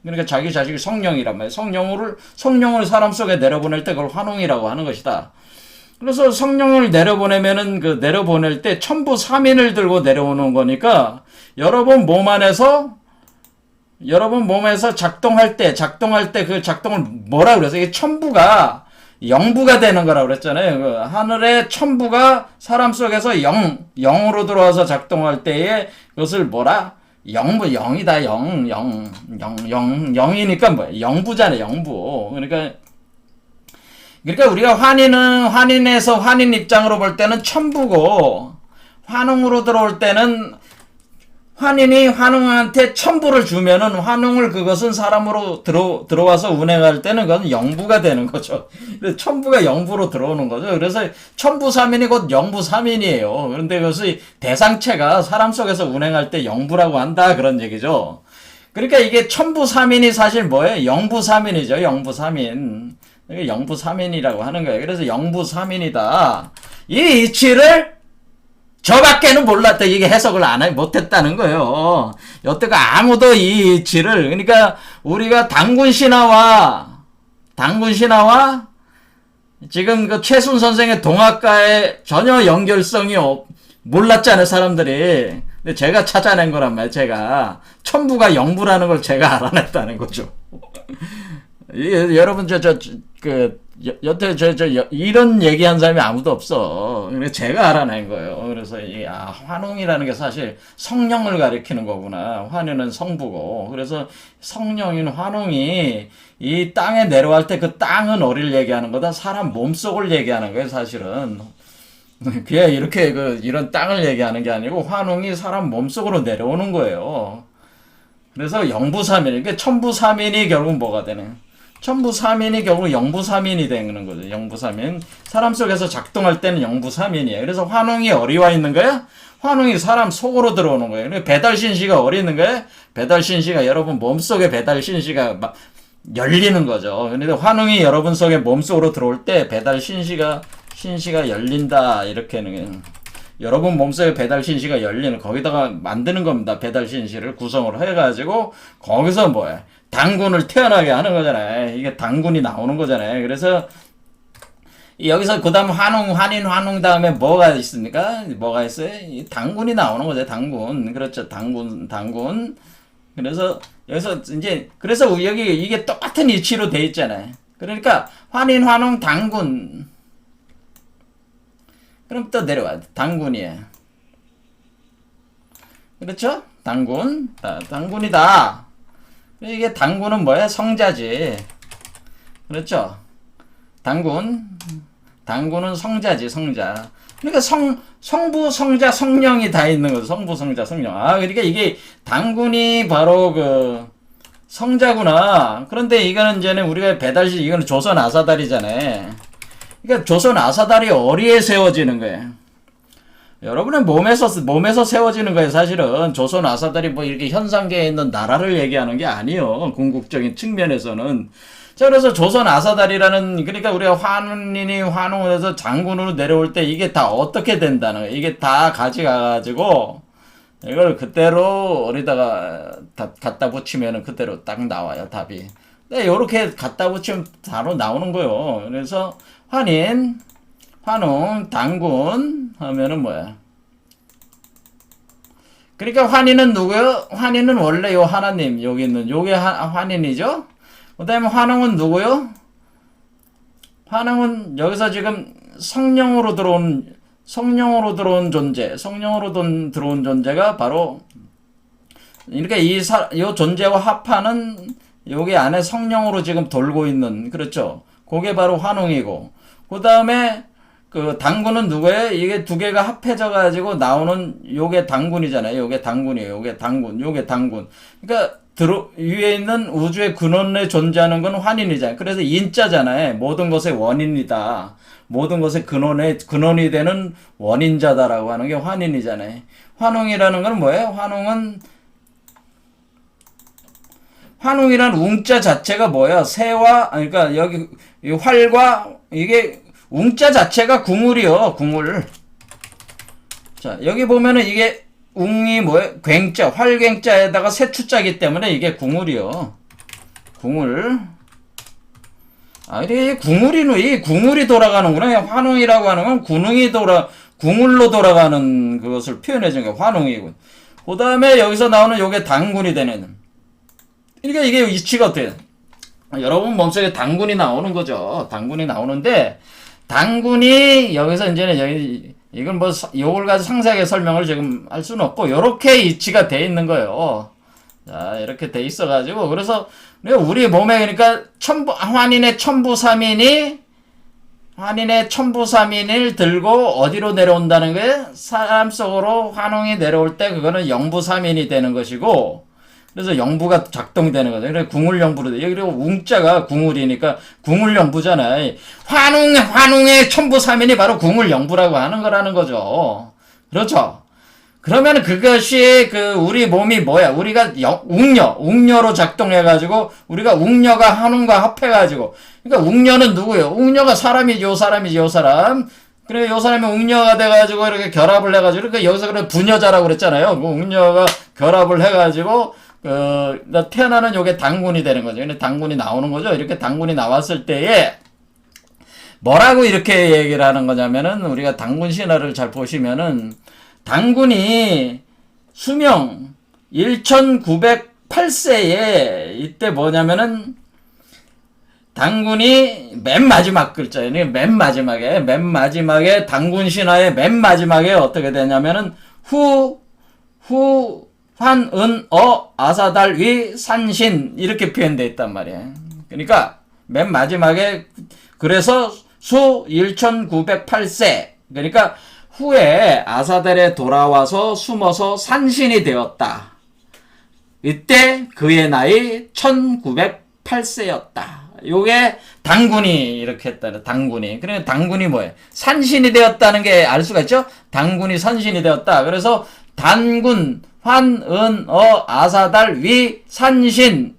그러니까 자기 자식이 성령이란 말이에요. 성령을 사람 속에 내려보낼 때 그걸 환웅이라고 하는 것이다. 그래서 성령을 내려보낼 때 천부 삼인을 들고 내려오는 거니까 여러분 몸에서 작동할 때 그 작동을 뭐라 그래서 이게 천부가 영부가 되는 거라고 그랬잖아요. 그 하늘의 천부가 사람 속에서 영으로 들어와서 작동할 때에 그것을 뭐라? 영이다. 영이니까 뭐야? 영부잖아요. 영부. 그러니까 우리가 환인에서 환인 입장으로 볼 때는 천부고 환웅으로 들어올 때는 환인이 환웅한테 천부를 주면은 그것은 사람으로 들어와서 운행할 때는 그건 영부가 되는 거죠. 천부가 영부로 들어오는 거죠. 그래서 천부삼인이 곧 영부삼인이에요. 그런데 그것이 대상체가 사람 속에서 운행할 때 영부라고 한다 그런 얘기죠. 그러니까 이게 천부삼인이 사실 뭐예요? 영부삼인이죠. 영부삼인. 영부삼인이라고 하는 거예요. 그래서 영부삼인이다. 이 이치를 저밖에는 몰랐다. 이게 해석을 못했다는 거예요. 여태가 아무도 이 이치를, 그러니까 우리가 단군 신화와 지금 그 최순 선생의 동학과에 전혀 연결성이 몰랐잖아요, 사람들이. 근데 제가 찾아낸 거란 말이에요, 제가. 천부가 영부라는 걸 제가 알아냈다는 거죠. 여러분, 여태 이런 얘기한 사람이 아무도 없어. 그래서 제가 알아낸 거예요. 그래서 환웅이라는 게 사실 성령을 가리키는 거구나. 환웅은 성부고. 그래서 성령인 환웅이 이 땅에 내려갈 때 그 땅은 어디를 얘기하는 거다? 사람 몸속을 얘기하는 거예요, 사실은. 그게 이렇게 이런 땅을 얘기하는 게 아니고 환웅이 사람 몸속으로 내려오는 거예요. 그래서 영부삼인, 그러니까 천부삼인이 결국 뭐가 되네? 천부삼인이 결국 영부삼인이 되는 거죠. 영부삼인. 사람 속에서 작동할 때는 영부삼인이에요. 그래서 환웅이 어디 와 있는 거야? 환웅이 사람 속으로 들어오는 거예요. 배달신시가 어디 있는 거야? 배달신시가 여러분 몸속에 배달신시가 막 열리는 거죠. 근데 환웅이 여러분 속에 몸속으로 들어올 때 배달신시가 열린다. 이렇게는 여러분 몸속에 배달신시가 열리는 거기다가 만드는 겁니다. 배달신시를 구성을 해가지고 거기서 뭐야? 당군을 태어나게 하는 거잖아요. 이게 당군이 나오는 거잖아요. 그래서 여기서 그 다음 환웅 다음에 뭐가 있습니까? 뭐가 있어요? 당군이 나오는 거죠. 당군. 그렇죠. 당군. 그래서 여기서 그래서 여기 이게 똑같은 이치로 돼 있잖아요. 그러니까 환웅, 당군. 그럼 또 내려와. 당군이에요. 그렇죠? 당군이다. 이게 당군은 뭐야? 성자지. 그렇죠? 당군은 성자지, 성자. 그러니까 성부, 성자, 성령이 다 있는 거죠. 성부, 성자, 성령. 그러니까 이게 당군이 바로 성자구나. 그런데 이거는 이제는 우리가 이거는 조선 아사달이잖아요. 그러니까 조선 아사달이 어디에 세워지는 거예요? 여러분의 몸에서 세워지는 거예요. 사실은 조선 아사달이 뭐 이렇게 현상계에 있는 나라를 얘기하는 게 아니요. 궁극적인 측면에서는. 자, 그래서 조선 아사달이라는, 그러니까 우리가 환인이 환웅을 해서 장군으로 내려올 때 이게 다 어떻게 된다는 거예요. 이게 다 가져가가지고 이걸 그대로 어디다가 갖다 붙이면은 그대로 딱 나와요, 답이. 네, 요렇게 갖다 붙이면 바로 나오는 거예요. 그래서 환인, 환웅, 당군 하면은 뭐야? 그러니까 환인은 누구요? 환인은 원래 요 하나님 여기 있는 요게 환인이죠. 그 다음에 환웅은 누구요? 환웅은 여기서 지금 성령으로 들어온 존재, 성령으로 들어온 존재가 바로, 그러니까 요 존재와 합하는 여기 안에 성령으로 지금 돌고 있는, 그렇죠? 그게 바로 환웅이고, 그 다음에 그 당군은 누구예요? 이게 두 개가 합해져 가지고 나오는 요게 당군이잖아요. 요게 당군이에요. 요게 당군, 요게 당군. 그러니까 위에 있는 우주의 근원에 존재하는 건 환인이잖아요. 그래서 인자잖아요. 모든 것의 원인이다. 모든 것의 근원이 되는 원인자다라고 하는 게 환인이잖아요. 환웅이라는 건 뭐예요? 환웅이라는 웅자 자체가 뭐야? 새와, 그러니까 여기 이 활과 이게 웅자 자체가 궁울이요. 궁울. 자, 여기 보면은 이게 웅이 뭐예요? 굉자, 활굉자에다가 세추자기 때문에 이게 궁울이요. 궁울. 아, 이게 궁울이 돌아가는구나. 환웅이라고 하는 건 궁울로 돌아가는 그것을 표현해준 게 환웅이고. 그 다음에 여기서 나오는 요게 당군이 되는. 그러니까 이게 위치가 어때요? 여러분 몸속에 당군이 나오는 거죠. 당군이 나오는데, 당군이 여기서 이제는 이건 뭐 요걸 가지고 상세하게 설명을 지금 할 수는 없고 요렇게 위치가 돼 있는 거예요. 자, 이렇게 돼 있어 가지고 그래서 우리 몸에 그러니까 환인의 천부삼인을 들고 어디로 내려온다는 게 사람 속으로 환웅이 내려올 때 그거는 영부삼인이 되는 것이고, 그래서 영부가 작동되는 거죠. 그래서 궁울영부로 돼. 그리고 웅자가 궁울이니까 궁울영부잖아요. 환웅의 천부삼인이 바로 궁울영부라고 하는 거라는 거죠. 그렇죠? 그러면 그것이 우리 몸이 뭐야? 우리가 웅녀로 작동해가지고, 우리가 웅녀가 환웅과 합해가지고, 그러니까 웅녀는 누구예요? 웅녀가 사람이지, 요 사람. 그래, 요 사람이 웅녀가 돼가지고, 이렇게 결합을 해가지고, 그러니까 여기서 그래, 부녀자라고 그랬잖아요. 웅녀가 결합을 해가지고, 태어나는 요게 당군이 되는 거죠. 근데 당군이 나오는 거죠. 이렇게 당군이 나왔을 때에, 뭐라고 이렇게 얘기를 하는 거냐면은, 우리가 당군 신화를 잘 보시면은, 당군이 수명 1908세에 이때 뭐냐면은 당군이 맨 마지막 글자예요. 맨 마지막에 당군 신화의 맨 마지막에 어떻게 되냐면은 환은어 아사달 위 산신 이렇게 표현되어 있단 말이에요. 그러니까 맨 마지막에 그래서 수 1908세 그러니까 후에 아사달에 돌아와서 숨어서 산신이 되었다. 이때 그의 나이 1908세였다. 요게 당군이 이렇게 했다. 당군이. 그러니까 당군이 뭐예요? 산신이 되었다는 게 알 수가 있죠? 당군이 산신이 되었다. 그래서 단군, 환은어 아사달 위 산신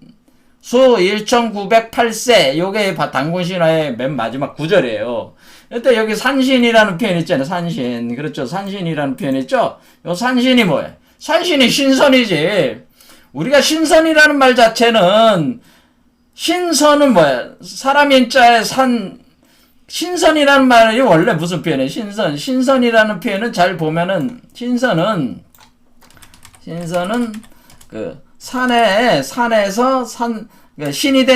수 1908세 요게 당군 신화의 맨 마지막 구절이에요. 일단 여기 산신이라는 표현 있잖아요. 산신. 그렇죠. 산신이라는 표현 있죠? 요 산신이 뭐예요? 산신이 신선이지. 우리가 신선이라는 말 자체는 신선은 뭐야? 사람 인자에 신선이라는 말이 원래 무슨 표현이에요? 신선이라는 표현은 잘 보면은 신선은 그 산에서 신이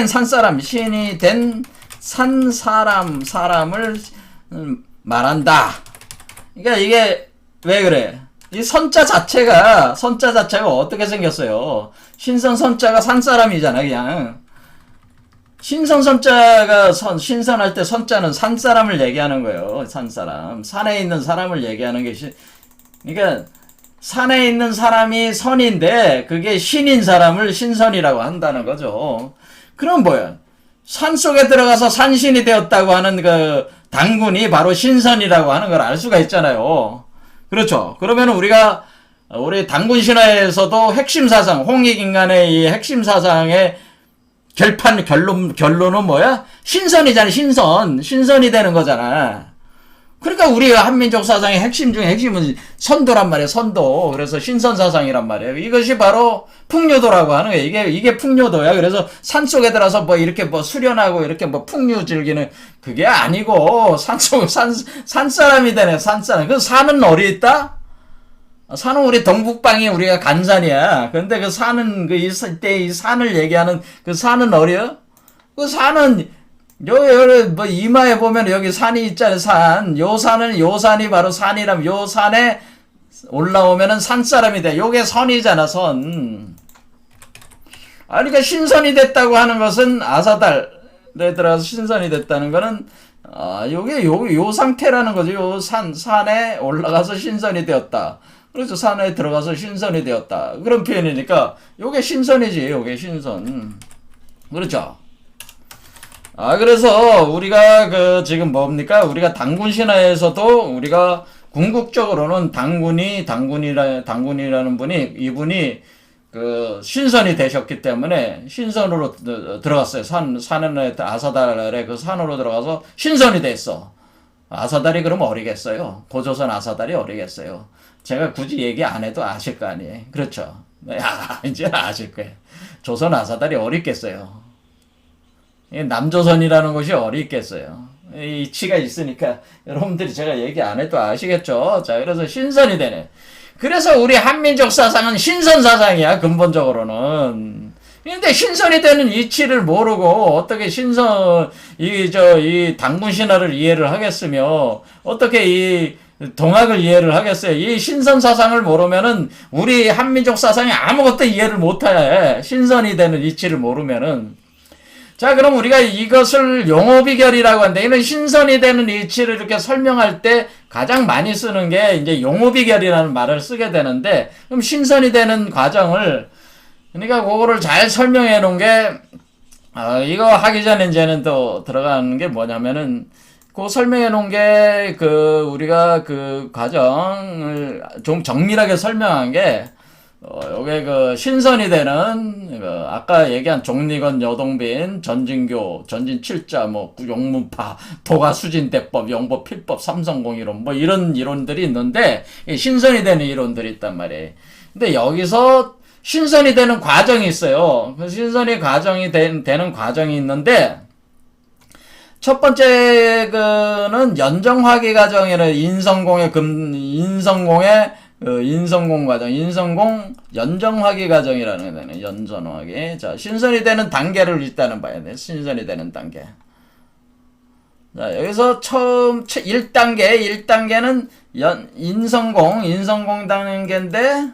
된 사람을 말한다. 그러니까 이게 왜 그래? 이 선자 자체가 어떻게 생겼어요? 신선 선자가 산 사람이잖아, 그냥. 신선 선자가 신선할 때 선자는 산 사람을 얘기하는 거예요. 산 사람. 산에 있는 사람을 얘기하는 게 그러니까 산에 있는 사람이 선인데 그게 신인 사람을 신선이라고 한다는 거죠. 그럼 뭐야? 산 속에 들어가서 산신이 되었다고 하는 그 당군이 바로 신선이라고 하는 걸 알 수가 있잖아요. 그렇죠. 그러면 우리 당군 신화에서도 핵심 사상, 홍익인간의 이 핵심 사상의 결론은 뭐야? 신선이잖아, 신선이 되는 거잖아. 그러니까 우리 한민족 사상의 핵심 중에 핵심은 선도란 말이에요, 선도. 그래서 신선 사상이란 말이에요. 이것이 바로 풍요도라고 하는 거예요. 이게 풍요도야. 그래서 산 속에 들어서 뭐 이렇게 뭐 수련하고 이렇게 뭐 풍류 즐기는 그게 아니고 산 사람이 되네, 산 사람. 그 산은 어디 있다? 산은 우리 동북방이 우리가 간산이야. 근데 그 산은 이때 이 산을 얘기하는 그 산은 어디야? 그 산은 여기 뭐 이마에 보면 여기 산이 있잖아요. 요 산이 바로 산이라면 요 산에 올라오면은 산 사람이 돼. 요게 선이잖아, 선. 그러니까 신선이 됐다고 하는 것은 아사달에 들어가서 신선이 됐다는 거는 요게 요 상태라는 거죠. 요 산에 올라가서 신선이 되었다. 그래서 산에 들어가서 신선이 되었다. 그런 표현이니까 요게 신선이지. 요게 신선. 그렇죠? 그래서 우리가 지금 뭡니까? 우리가 당군 신화에서도 우리가 궁극적으로는 당군이라는 분이, 이분이 신선이 되셨기 때문에 신선으로 들어갔어요. 산에 아사달의 그 산으로 들어가서 신선이 됐어. 아사달이 그럼 어리겠어요? 고조선 아사달이 어리겠어요? 제가 굳이 얘기 안 해도 아실 거 아니에요. 그렇죠? 이제 아실 거예요. 조선 아사달이 어리겠어요? 남조선이라는 것이 어디 있겠어요. 이치가 있으니까 여러분들이 제가 얘기 안 해도 아시겠죠. 자, 그래서 신선이 되네. 그래서 우리 한민족 사상은 신선 사상이야, 근본적으로는. 근데 신선이 되는 이치를 모르고 어떻게 이 당군 신화를 이해를 하겠으며 어떻게 이 동학을 이해를 하겠어요. 이 신선 사상을 모르면은 우리 한민족 사상이 아무것도 이해를 못해. 신선이 되는 이치를 모르면은. 자, 그럼 우리가 이것을 용어비결이라고 하는데, 이런 신선이 되는 이치를 이렇게 설명할 때 가장 많이 쓰는 게 이제 용어비결이라는 말을 쓰게 되는데, 그럼 신선이 되는 과정을, 그러니까 그거를 잘 설명해 놓은 게, 이거 하기 전에 이제는 또 들어가는 게 뭐냐면은, 그 설명해 놓은 게, 우리가 그 과정을 좀 정밀하게 설명한 게, 요게 신선이 되는, 아까 얘기한 종리건, 여동빈, 전진교, 전진칠자, 용문파, 도가수진대법, 영보필법, 삼성공이론, 이런 이론들이 있는데, 신선이 되는 이론들이 있단 말이에요. 근데 여기서 신선이 되는 과정이 있어요. 그 신선이 되는 과정이 있는데, 첫 번째 는 연정화기 과정이라는 인성공 과정, 연정화기 과정이라는 거는 연전화기. 자, 신선이 되는 단계를 일단은 봐야 돼. 신선이 되는 단계. 자, 여기서 처음 1단계는 인성공 단계인데,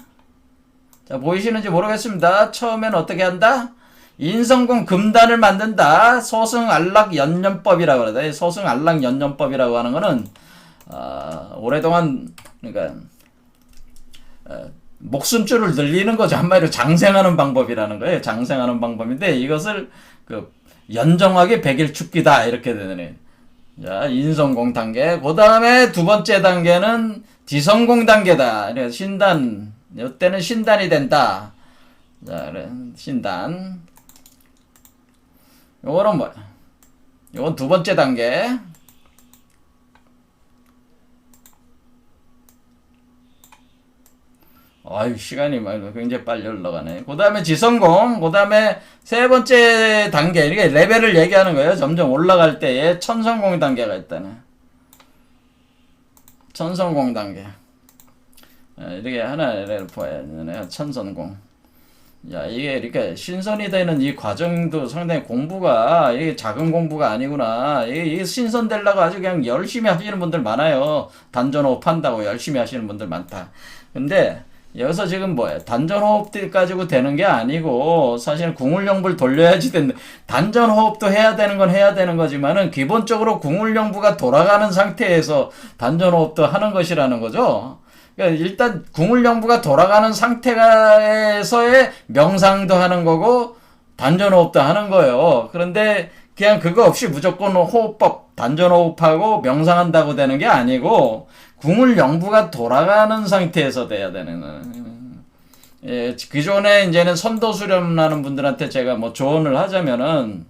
자, 보이시는지 모르겠습니다. 처음엔 어떻게 한다? 인성공 금단을 만든다. 소승안락연년법이라고 그러다. 소승안락연년법이라고 하는 거는 오랫동안 그러니까 목숨줄을 늘리는 거죠. 한마디로 장생하는 방법이라는 거예요. 장생하는 방법인데 이것을 연정하게 100일 축기다 이렇게 되네. 자, 인성공 단계. 그 다음에 두 번째 단계는 지성공 단계다. 그래서 신단. 이때는 신단이 된다. 자, 그래. 신단. 요거는 뭐야? 요건 두 번째 단계. 시간이 굉장히 빨리 흘러가네. 그 다음에 지성공, 그 다음에 세 번째 단계, 이게 레벨을 얘기하는 거예요. 점점 올라갈 때에 천성공 단계가 있다네. 천성공 단계. 이렇게 하나를 봐야 되네. 천성공. 야, 이게 이렇게 신선이 되는 이 과정도 상당히 공부가, 이게 작은 공부가 아니구나. 이게 신선되려고 아주 그냥 열심히 하시는 분들 많아요. 단전호흡 한다고 열심히 하시는 분들 많다. 근데, 여기서 지금 뭐야? 단전호흡 가지고 되는 게 아니고, 사실 궁울영부를 돌려야지 된다. 단전호흡도 해야 되는 건 해야 되는 거지만은, 기본적으로 궁울영부가 돌아가는 상태에서 단전호흡도 하는 것이라는 거죠. 그러니까 일단 궁울영부가 돌아가는 상태에서의 명상도 하는 거고 단전호흡도 하는 거예요. 그런데 그냥 그거 없이 무조건 호흡법, 단전호흡하고 명상한다고 되는 게 아니고 궁을 영부가 돌아가는 상태에서 돼야 되는. 예, 기존에 이제는 선도 수련하는 분들한테 제가 뭐 조언을 하자면은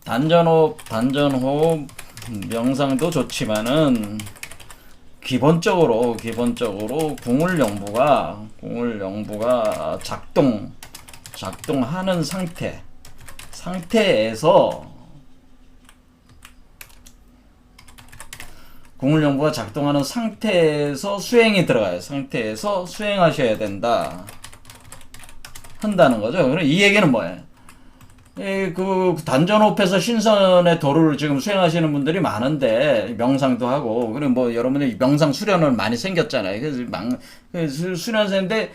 단전호흡 명상도 좋지만은 기본적으로 궁을 영부가 작동하는 상태에서 궁을 영부가 작동하는 상태에서 수행이 들어가요. 상태에서 수행하셔야 한다는 거죠. 그럼 이 얘기는 뭐예요? 그 단전호흡에서 신선의 도를 지금 수행하시는 분들이 많은데 명상도 하고 그리고 뭐 여러분들 명상 수련을 많이 생겼잖아요. 그래서 수련생인데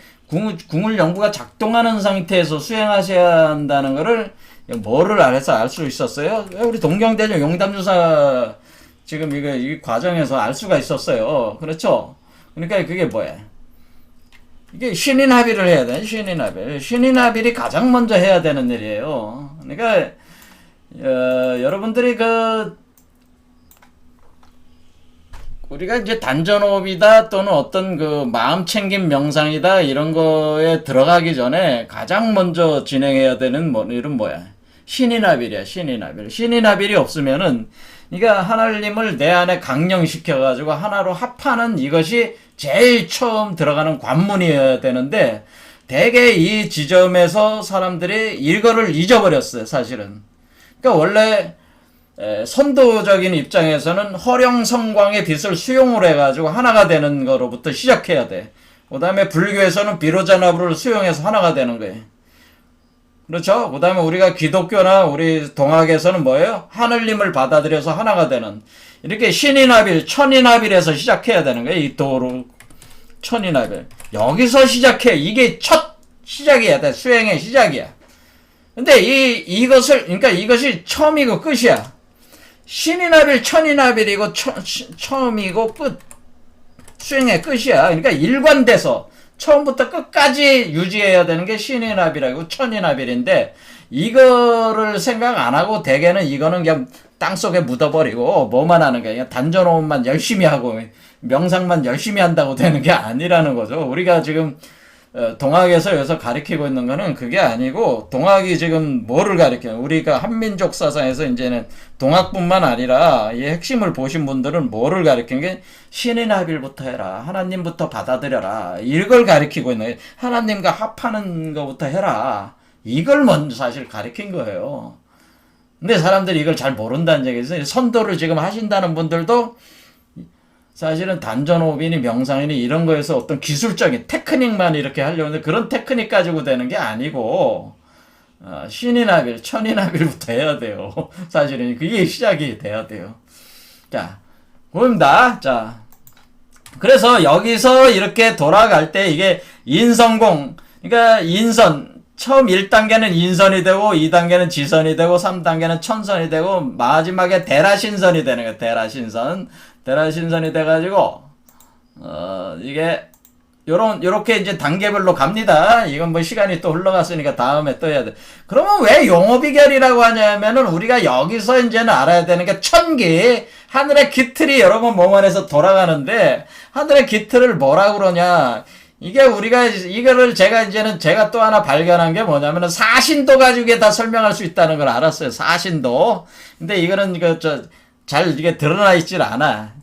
궁을 영부가 작동하는 상태에서 수행하셔야 한다는 거를 뭐를 알아서 알 수 있었어요? 우리 동경대전 용담주사 지금 이 과정에서 알 수가 있었어요. 그렇죠? 그러니까 그게 뭐야? 이게 신인합의를 해야 돼. 신인합의를 가장 먼저 해야 되는 일이에요. 그러니까 여러분들이 우리가 이제 단전호흡이다 또는 어떤 마음 챙김 명상이다 이런 거에 들어가기 전에 가장 먼저 진행해야 되는 일은 뭐야? 신인합의야. 신인합의이 없으면은 그러니까 하나님을 내 안에 강령시켜가지고 하나로 합하는 이것이 제일 처음 들어가는 관문이어야 되는데 대개 이 지점에서 사람들이 이거를 잊어버렸어요. 사실은. 그러니까 원래 선도적인 입장에서는 허령성광의 빛을 수용을 해가지고 하나가 되는 거로부터 시작해야 돼. 그 다음에 불교에서는 비로자나부를 수용해서 하나가 되는 거예요. 그렇죠? 그 다음에 우리가 기독교나 우리 동학에서는 뭐예요? 하늘님을 받아들여서 하나가 되는. 이렇게 신인합일, 천인합일에서 시작해야 되는 거예요. 이 도로 천인합일. 여기서 시작해. 이게 첫 시작이야. 수행의 시작이야. 근데 그러니까 이것이 처음이고 끝이야. 신인합일, 천인합일이고 처음이고 끝. 수행의 끝이야. 그러니까 일관돼서 처음부터 끝까지 유지해야 되는 게 신인합이라고 천인합일인데 이거를 생각 안 하고 대개는 이거는 그냥 땅속에 묻어버리고 뭐만 하는 게 그냥 단전호흡만 열심히 하고 명상만 열심히 한다고 되는 게 아니라는 거죠. 우리가 지금 동학에서 여기서 가리키고 있는 거는 그게 아니고 동학이 지금 뭐를 가리켜요? 우리가 한민족 사상에서 이제는 동학뿐만 아니라 이 핵심을 보신 분들은 뭐를 가리키는 게 신인합일부터 해라. 하나님부터 받아들여라. 이걸 가리키고 있는 거예요. 하나님과 합하는 것부터 해라. 이걸 먼저 사실 가리킨 거예요. 근데 사람들이 이걸 잘 모른다는 얘기죠. 선도를 지금 하신다는 분들도 사실은 단전호흡이니 명상이니 이런 거에서 어떤 기술적인 테크닉만 이렇게 하려고 하는데 그런 테크닉 가지고 되는 게 아니고 신인합일, 천인합일부터 해야 돼요. 사실은 그게 시작이 돼야 돼요. 자, 보입니다. 자, 그래서 여기서 이렇게 돌아갈 때 이게 인성공, 그러니까 인선, 처음 1단계는 인선이 되고 2단계는 지선이 되고 3단계는 천선이 되고 마지막에 대라신선이 되는 거예요. 대라신선이 돼가지고 이게 요렇게 이제 단계별로 갑니다. 이건 뭐 시간이 또 흘러갔으니까 다음에 또 해야 돼. 그러면 왜 용어비결이라고 하냐면은 우리가 여기서 이제는 알아야 되는 게 천기 하늘의 기틀이 여러분 몸 안에서 돌아가는데 하늘의 기틀을 뭐라 그러냐? 이게 우리가 이거를 제가 또 하나 발견한 게 뭐냐면은 사신도 가지고 다 설명할 수 있다는 걸 알았어요. 사신도. 근데 이거는 잘 이게 드러나 있질 않아.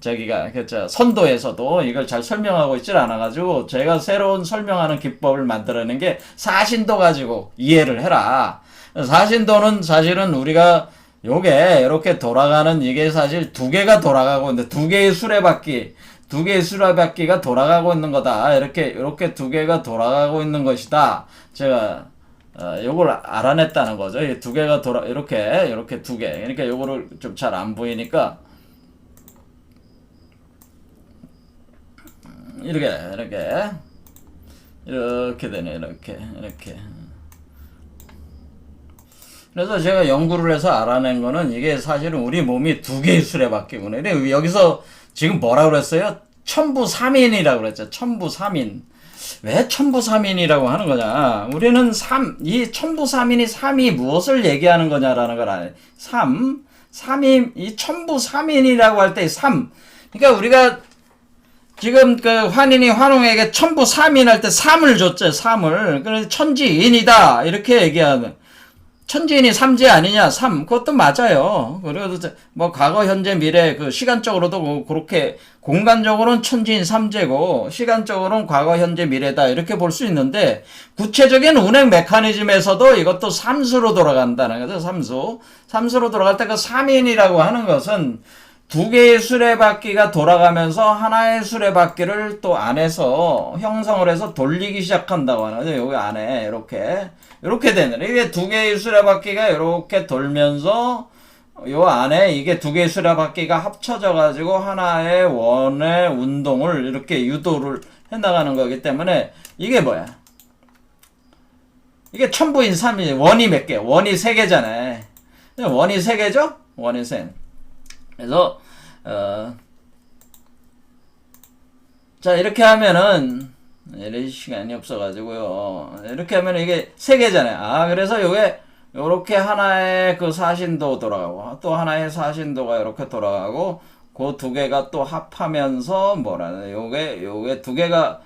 선도에서도 이걸 잘 설명하고 있질 않아가지고 제가 새로운 설명하는 기법을 만들어낸 게 사신도 가지고 이해를 해라. 사신도는 사실은 우리가 요게 이렇게 돌아가는 이게 사실 두 개가 돌아가고 있는데 두 개의 수레바퀴가 돌아가고 있는 거다. 이렇게 두 개가 돌아가고 있는 것이다. 제가 요걸 알아냈다는 거죠. 이 두 개가 이렇게 두 개. 그러니까 요거를 좀 잘 안 보이니까 이렇게 되네. 이렇게. 그래서 제가 연구를 해서 알아낸 거는 이게 사실은 우리 몸이 두 개의 수레바퀴구나. 여기서 지금 뭐라고 그랬어요? 천부삼인이라고 그랬죠. 천부삼인. 왜 천부삼인이라고 하는 거냐? 우리는 이 천부삼인이 삼이 무엇을 얘기하는 거냐라는 걸 알아요. 삼이, 이 천부삼인이라고 할 때 삼. 그러니까 우리가 지금 그 환인이 환웅에게 천부삼인 할 때 삼을 줬죠, 삼을. 그래서 천지인이다. 이렇게 얘기하는. 천지인이 삼재 아니냐? 삼. 그것도 맞아요. 그래도 뭐 과거, 현재, 미래 그 시간적으로도 그렇게 공간적으로는 천지인 삼재고 시간적으로는 과거, 현재, 미래다. 이렇게 볼 수 있는데 구체적인 운행 메커니즘에서도 이것도 삼수로 돌아간다는 거죠. 삼수. 삼수로 돌아갈 때 그 삼인이라고 하는 것은 두 개의 수레바퀴가 돌아가면서 하나의 수레바퀴를 또 안에서 형성을 해서 돌리기 시작한다고 하는 거죠. 여기 안에 이렇게 되는, 이게 두 개의 수레바퀴가 이렇게 돌면서 요 안에 이게 두 개의 수레바퀴가 합쳐져 가지고 하나의 원의 운동을 이렇게 유도를 해 나가는 거기 때문에 이게 뭐야? 이게 천부인 삼이, 원이 몇 개? 원이 세 개잖아요. 원이 세 개죠? 원이 세. 그래서 자, 이렇게 하면은 이런 시간이 없어가지고요. 이렇게 하면 이게 세 개잖아요. 그래서 요게 요렇게 하나의 그 사신도 돌아가고 또 하나의 사신도가 이렇게 돌아가고 그 두 개가 또 합하면서 뭐라는, 요게 두 개가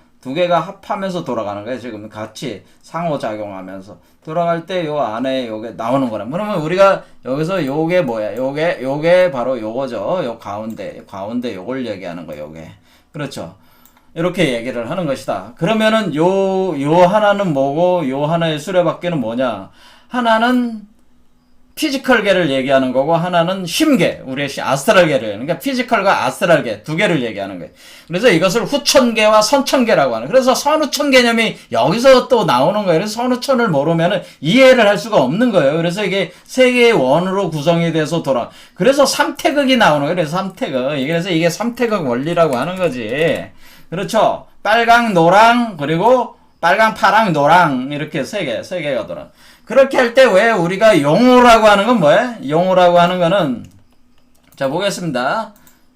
합하면서 돌아가는 거예요. 지금 같이 상호작용하면서 돌아갈 때 요 안에 요게 나오는 거라. 그러면 우리가 여기서 요게 뭐야? 요게 바로 요거죠. 요 가운데 요걸 얘기하는 거, 요게. 그렇죠. 이렇게 얘기를 하는 것이다. 그러면은 요 하나는 뭐고 요 하나의 수레바퀴는 뭐냐? 하나는 피지컬계를 얘기하는 거고 하나는 심계, 우리의 아스트랄계를, 그러니까 피지컬과 아스트랄계 두 개를 얘기하는 거예요. 그래서 이것을 후천계와 선천계라고 하는. 그래서 선후천 개념이 여기서 또 나오는 거예요. 그래서 선후천을 모르면은 이해를 할 수가 없는 거예요. 그래서 이게 세 개의 원으로 구성이 돼서 그래서 삼태극이 나오는 거예요. 그래서 삼태극. 그래서 이게 삼태극 원리라고 하는 거지. 그렇죠. 빨강, 노랑, 그리고 빨강, 파랑, 노랑, 이렇게 세 개가 돌아. 그렇게 할 때 왜 우리가 용호라고 하는 건 뭐예요? 용호라고 하는 거는, 자, 보겠습니다.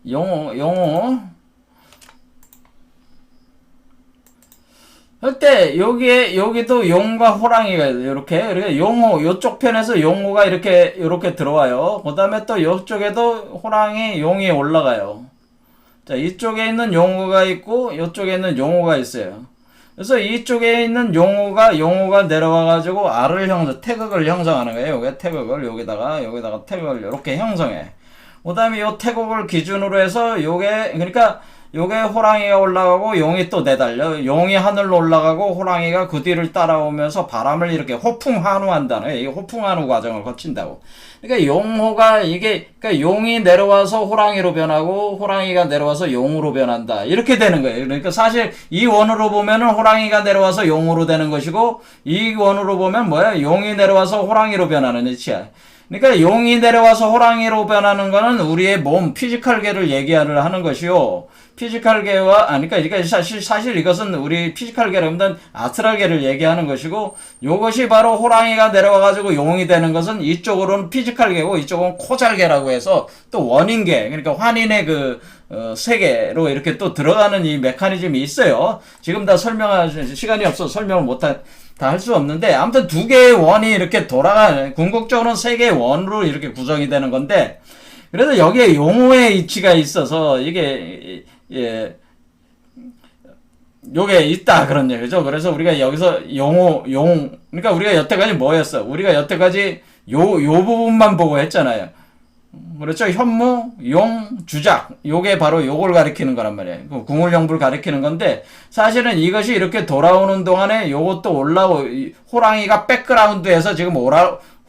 용호. 할 때, 여기도 용과 호랑이가 이렇게, 그러니까 용호, 요쪽 편에서 용호가 이렇게 들어와요. 그 다음에 또 요쪽에도 용이 올라가요. 자, 이쪽에 있는 용호가 있고, 이쪽에 있는 용호가 있어요. 그래서 이쪽에 있는 용호가 내려와가지고 태극을 형성하는 거예요. 요게 태극을 여기다가 태극을 이렇게 형성해. 그 다음에 요 태극을 기준으로 해서 그러니까 요게 호랑이가 올라가고 용이 또 내달려. 용이 하늘로 올라가고 호랑이가 그 뒤를 따라오면서 바람을 이렇게 호풍한우한다는 거예요. 이 호풍한우 과정을 거친다고. 그러니까 그러니까 용이 내려와서 호랑이로 변하고 호랑이가 내려와서 용으로 변한다. 이렇게 되는 거예요. 그러니까 사실 이 원으로 보면은 호랑이가 내려와서 용으로 되는 것이고 이 원으로 보면 뭐야? 용이 내려와서 호랑이로 변하는 이치야. 그러니까 용이 내려와서 호랑이로 변하는 거는 우리의 몸, 피지컬계를 얘기하는 것이요. 그러니까 사실 이것은 우리 피지컬계라면 아스트랄계를 얘기하는 것이고, 요것이 바로 호랑이가 내려와가지고 용이 되는 것은 이쪽으로는 피지컬계고, 이쪽은 코잘계라고 해서 또 원인계, 그러니까 환인의 세계로 이렇게 또 들어가는 이 메커니즘이 있어요. 지금 다 시간이 없어서 설명을 다 할 수 없는데, 아무튼 두 개의 원이 이렇게 궁극적으로는 세 개의 원으로 이렇게 구성이 되는 건데, 그래서 여기에 용호의 이치가 있어서, 요게 있다, 그런 얘기죠. 그래서 우리가 여기서 그러니까 우리가 여태까지 뭐였어? 우리가 여태까지 요 부분만 보고 했잖아요. 그렇죠? 현무, 용, 주작. 요게 바로 요걸 가리키는 거란 말이에요. 궁울영부를 가리키는 건데, 사실은 이것이 이렇게 돌아오는 동안에 요것도 호랑이가 백그라운드에서 지금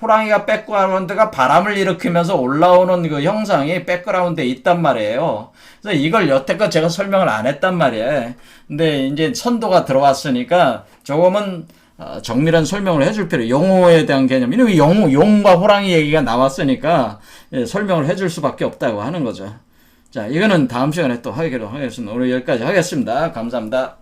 호랑이가 백그라운드가 바람을 일으키면서 올라오는 그 형상이 백그라운드에 있단 말이에요. 그래서 이걸 여태껏 제가 설명을 안 했단 말이에요. 근데 이제 선도가 들어왔으니까 조금은 정밀한 설명을 해줄 용호에 대한 개념. 용과 호랑이 얘기가 나왔으니까 설명을 해줄 수밖에 없다고 하는 거죠. 자, 이거는 다음 시간에 또 하기로 하겠습니다. 오늘 여기까지 하겠습니다. 감사합니다.